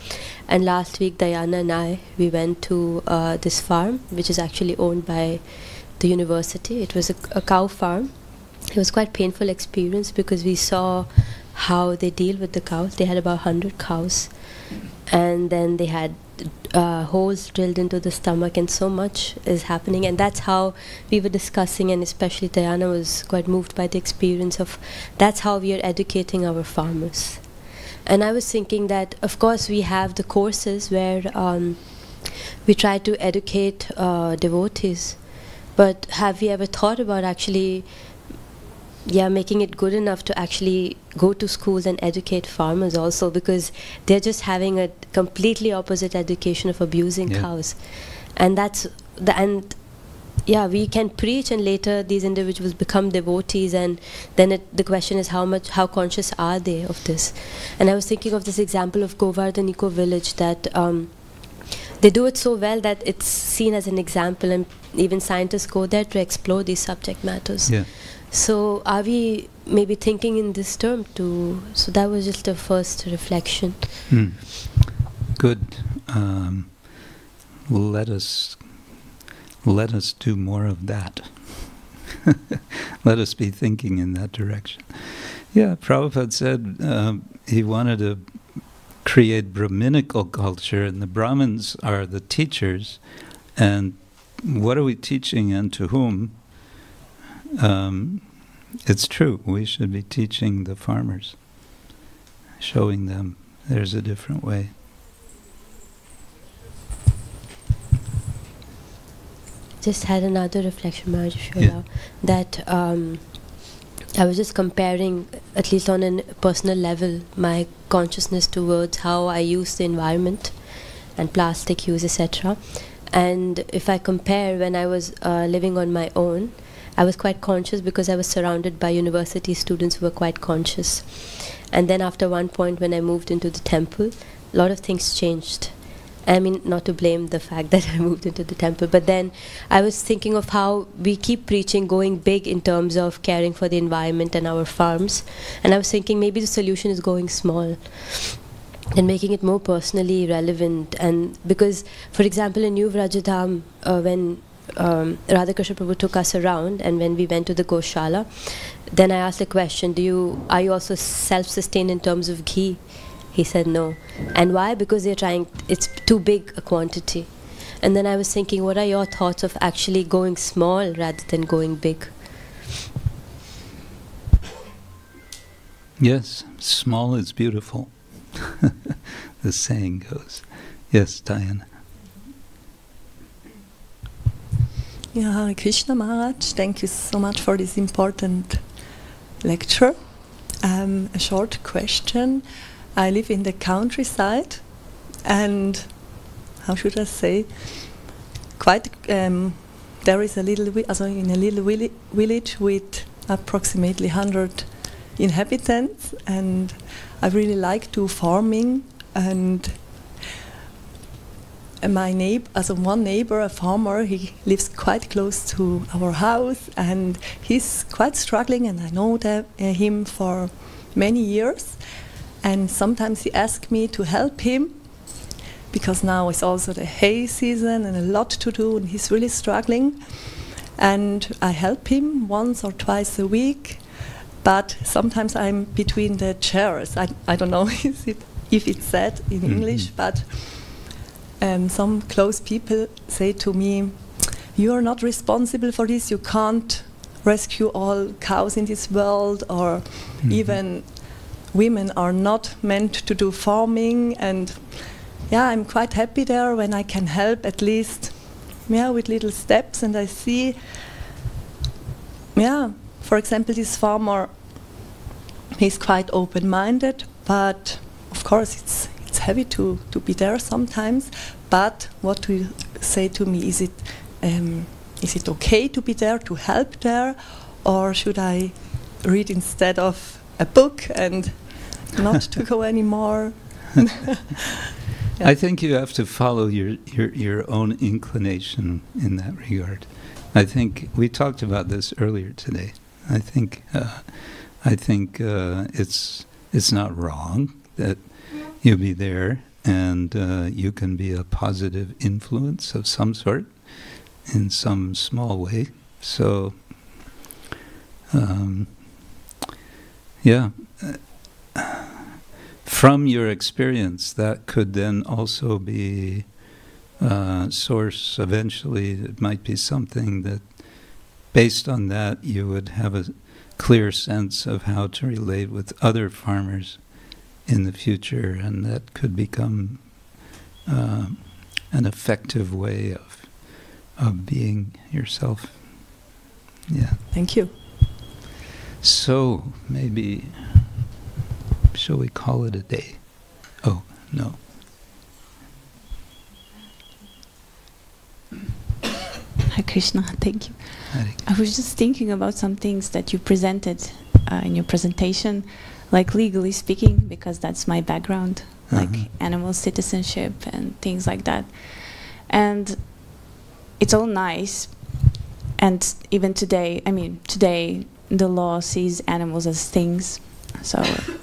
And last week Diana and I, we went to this farm which is actually owned by the university. It was a cow farm. It was quite painful experience because we saw how they deal with the cows. They had about 100 cows, and then they had holes drilled into the stomach, and so much is happening. And that's how we were discussing, and especially Diana was quite moved by the experience of that's how we are educating our farmers. And I was thinking that of course we have the courses where we try to educate devotees, but have we ever thought about actually making it good enough to actually go to schools and educate farmers also, because they're just having a completely opposite education of abusing cows. And that's we can preach, and later these individuals become devotees, and then the question is how conscious are they of this. And I was thinking of this example of Govardhan Eco Village, that they do it so well that it's seen as an example, and even scientists go there to explore these subject matters. Yeah. So are we maybe thinking in this term too? So that was just a first reflection. Good. Let us do more of that. Let us be thinking in that direction. Yeah, Prabhupada said he wanted to create Brahminical culture, and the Brahmins are the teachers. And what are we teaching, and to whom? It's true, we should be teaching the farmers, showing them there's a different way. Just had another reflection, Maharaj, if you allow, that I was just comparing, at least on a personal level, my consciousness towards how I use the environment and plastic use, etc. And if I compare when I was living on my own, I was quite conscious because I was surrounded by university students who were quite conscious. And then after one point when I moved into the temple, a lot of things changed. I mean, not to blame the fact that I moved into the temple, but then I was thinking of how we keep preaching going big in terms of caring for the environment and our farms. And I was thinking maybe the solution is going small and making it more personally relevant. And because, for example, in New Vrajadham, when Radhakrishna Prabhu took us around, and when we went to the Goshala, then I asked the question, are you also self-sustained in terms of ghee? He said no. And why? Because they're trying, it's too big a quantity. And then I was thinking, what are your thoughts of actually going small rather than going big? Yes, small is beautiful. The saying goes. Yes, Diana. Yeah, Hare Krishna Maharaj, thank you so much for this important lecture. A short question. I live in the countryside, and how should I say, quite there is a little in a little village with approximately 100 inhabitants, and I really like to farming, and my neighbor, as one neighbor, a farmer, he lives quite close to our house, and he's quite struggling, and I know him for many years. And sometimes he asks me to help him, because now it's also the hay season and a lot to do, and he's really struggling. And I help him once or twice a week, but sometimes I'm between the chairs. I don't know if it's said in English, but some close people say to me, "You are not responsible for this. You can't rescue all cows in this world, or even women are not meant to do farming." And yeah, I'm quite happy there when I can help, at least, with little steps. And I see, for example, this farmer, he's quite open-minded, but of course it's heavy to be there sometimes. But what do you say to me? Is it okay to be there, to help there, or should I read instead of a book and not to go anymore? I think you have to follow your own inclination in that regard. I think we talked about this earlier today. I think it's not wrong that you be there, and you can be a positive influence of some sort in some small way. So, from your experience, that could then also be a source. Eventually, it might be something that, based on that, you would have a clear sense of how to relate with other farmers in the future, and that could become an effective way of being yourself. Yeah. Thank you. So maybe, shall we call it a day? Oh, no. Hare Krishna, thank you. I was just thinking about some things that you presented in your presentation, like legally speaking, because that's my background, like animal citizenship and things like that. And it's all nice. And even today, today the law sees animals as things. So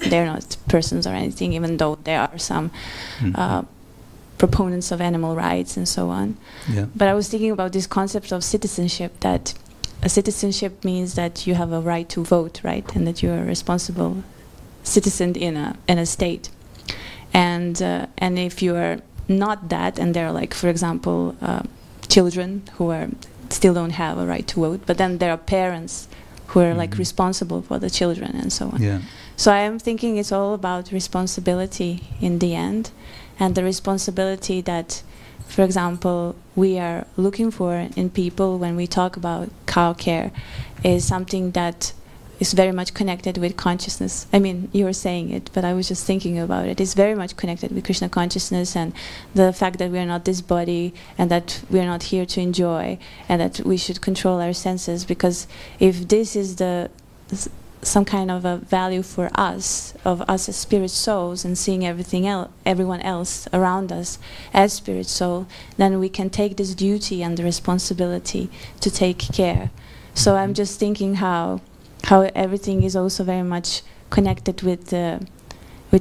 they're not persons or anything, even though there are some proponents of animal rights and so on. Yeah. But I was thinking about this concept of citizenship, that a citizenship means that you have a right to vote, right? And that you're a responsible citizen in a state. And if you are not that, and there are, like, for example, children who still don't have a right to vote, but then there are parents who are like responsible for the children and so on. Yeah. So I am thinking it's all about responsibility in the end, and the responsibility that, for example, we are looking for in people when we talk about cow care is something that is very much connected with consciousness. I mean, you were saying it, but I was just thinking about it. It's very much connected with Krishna consciousness and the fact that we are not this body and that we are not here to enjoy and that we should control our senses, because if this is some kind of a value for us, of us as spirit souls, and seeing everyone else around us as spirit soul, then we can take this duty and the responsibility to take care. So I'm just thinking how everything is also very much connected with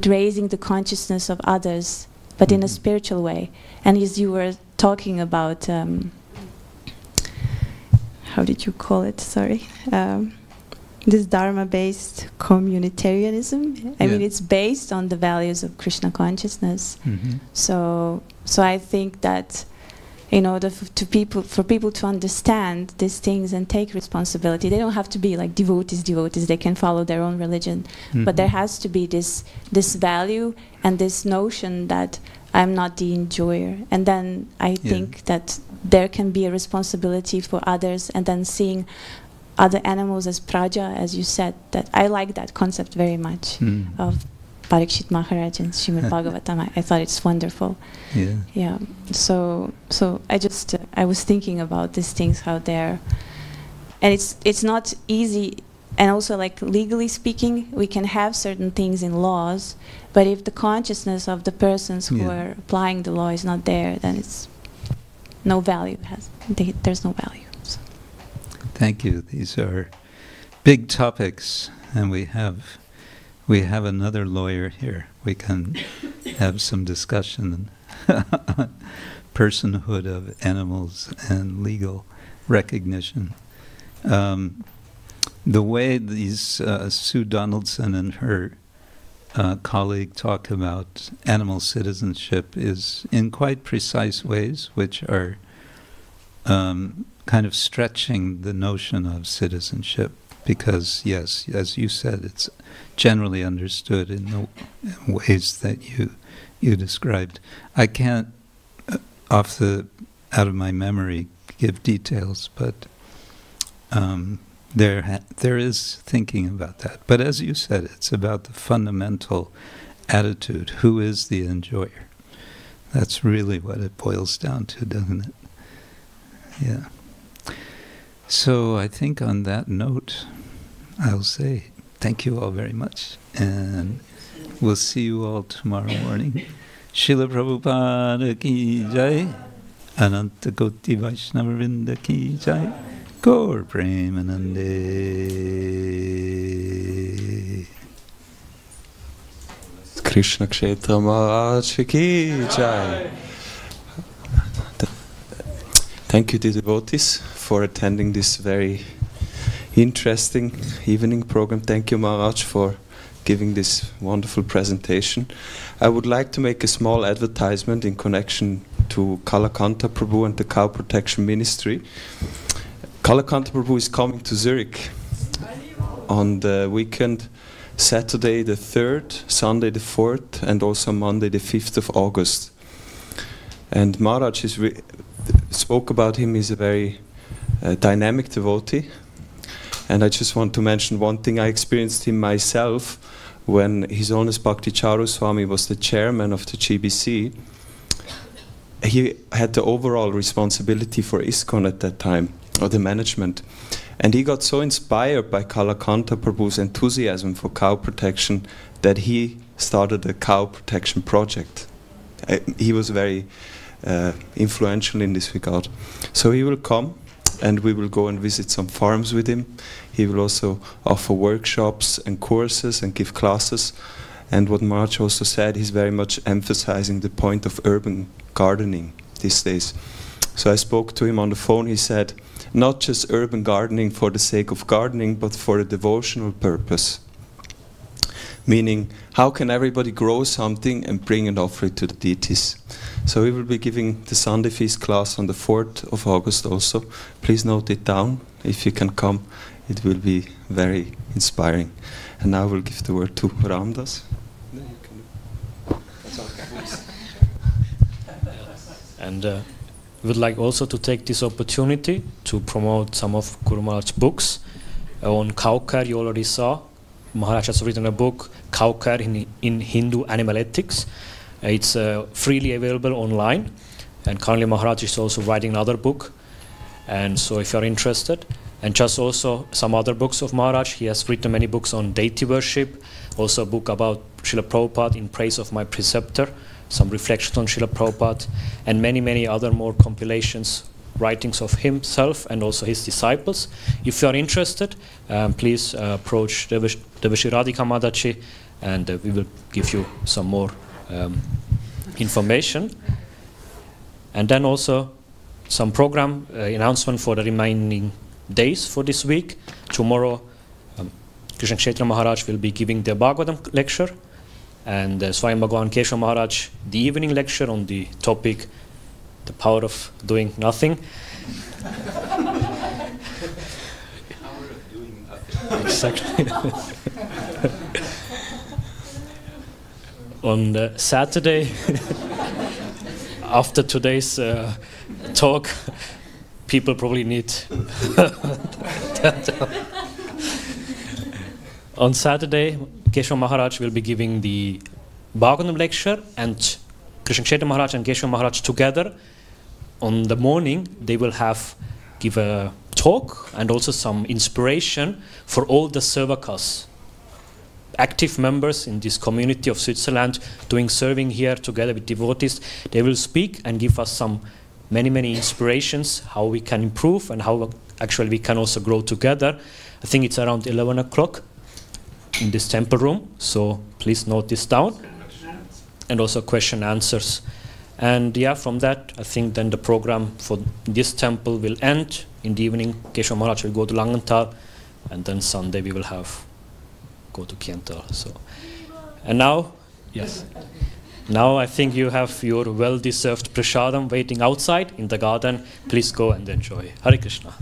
raising the consciousness of others, but in a spiritual way. And as you were talking about, how did you call it? Sorry. This Dharma-based communitarianism. I mean, it's based on the values of Krishna consciousness. So I think that in order for people to understand these things and take responsibility, they don't have to be like devotees. They can follow their own religion, but there has to be this value and this notion that I'm not the enjoyer. And then I think that there can be a responsibility for others, and then seeing other animals as praja, as you said. That I like that concept very much of Parikshit Maharaj and Srimad Bhagavatam. I thought it's wonderful. Yeah. So I was thinking about these things, how they're, and it's not easy and also like legally speaking, we can have certain things in laws, but if the consciousness of the persons who are applying the law is not there, then it's no value. There's no value. So. Thank you. These are big topics, and we have another lawyer here. We can have some discussion on personhood of animals and legal recognition. The way these Sue Donaldson and her colleague talk about animal citizenship is in quite precise ways, which are kind of stretching the notion of citizenship, because, yes, as you said, it's generally understood in the ways that you described. I can't, out of my memory, give details, but there is thinking about that. But as you said, it's about the fundamental attitude. Who is the enjoyer? That's really what it boils down to, doesn't it? Yeah. So I think on that note, I'll say thank you all very much, and we'll see you all tomorrow morning. Srila Prabhupada ki jai, Ananta Koti Vaishnava Vrinda ki jai, Gaur Premanande. Krishna Ksetra Swami ki jai. Thank you to the devotees for attending this very interesting evening program. Thank you, Maharaj, for giving this wonderful presentation. I would like to make a small advertisement in connection to Kalakanta Prabhu and the Cow Protection Ministry. Kalakanta Prabhu is coming to Zurich on the weekend, Saturday the 3rd, Sunday the 4th, and also Monday the 5th of August. And Maharaj spoke about him. He's a very dynamic devotee. And I just want to mention one thing. I experienced him myself when His Holiness Bhakti Charu Swami was the chairman of the GBC. He had the overall responsibility for ISKCON at that time, or the management. And he got so inspired by Kalakanta Prabhu's enthusiasm for cow protection that he started a cow protection project. He was very influential in this regard. So he will come, and we will go and visit some farms with him. He will also offer workshops and courses and give classes. And what Maharaj also said, he's very much emphasizing the point of urban gardening these days. So I spoke to him on the phone. He said, not just urban gardening for the sake of gardening, but for a devotional purpose. Meaning, how can everybody grow something and bring and offer it to the deities? So we will be giving the Sunday feast class on the 4th of August also. Please note it down. If you can come, it will be very inspiring. And now we'll give the word to Ramdas. And we would like also to take this opportunity to promote some of Guru Maharaj's books. On cow care, you already saw. Maharaj has written a book, Cow Care in Hindu Animal Ethics. It's freely available online. And currently Maharaj is also writing another book. And so if you're interested, and just also some other books of Maharaj, he has written many books on deity worship, also a book about Srila Prabhupada in praise of my preceptor, some reflections on Srila Prabhupada, and many, many other more compilations, writings of himself and also his disciples. If you are interested, please approach Devashi Radhika Madachi, and we will give you some more information. And then also some program announcement for the remaining days for this week. Tomorrow, Krishna Ksetra Maharaj will be giving the Bhagavatam lecture, and Swami Bhagavan Keshav Maharaj the evening lecture on the topic, the power of doing nothing. Exactly. On the Saturday, after today's talk, people probably need On Saturday, Keshav Maharaj will be giving the Bhagavatam lecture, and Krishna Ksetra Maharaj and Keshav Maharaj together on the morning, they will give a talk and also some inspiration for all the Servakas, active members in this community of Switzerland doing serving here together with devotees. They will speak and give us some many inspirations how we can improve and how actually we can also grow together. I think it's around 11 o'clock in this temple room, so please note this down. And also question answers. And yeah, from that, I think then the program for this temple will end. In the evening, Keshav Maharaj will go to Langenthal, and then Sunday we will go to Kiental. So, and now, yes, now I think you have your well-deserved prasadam waiting outside in the garden. Please go and enjoy. Hare Krishna.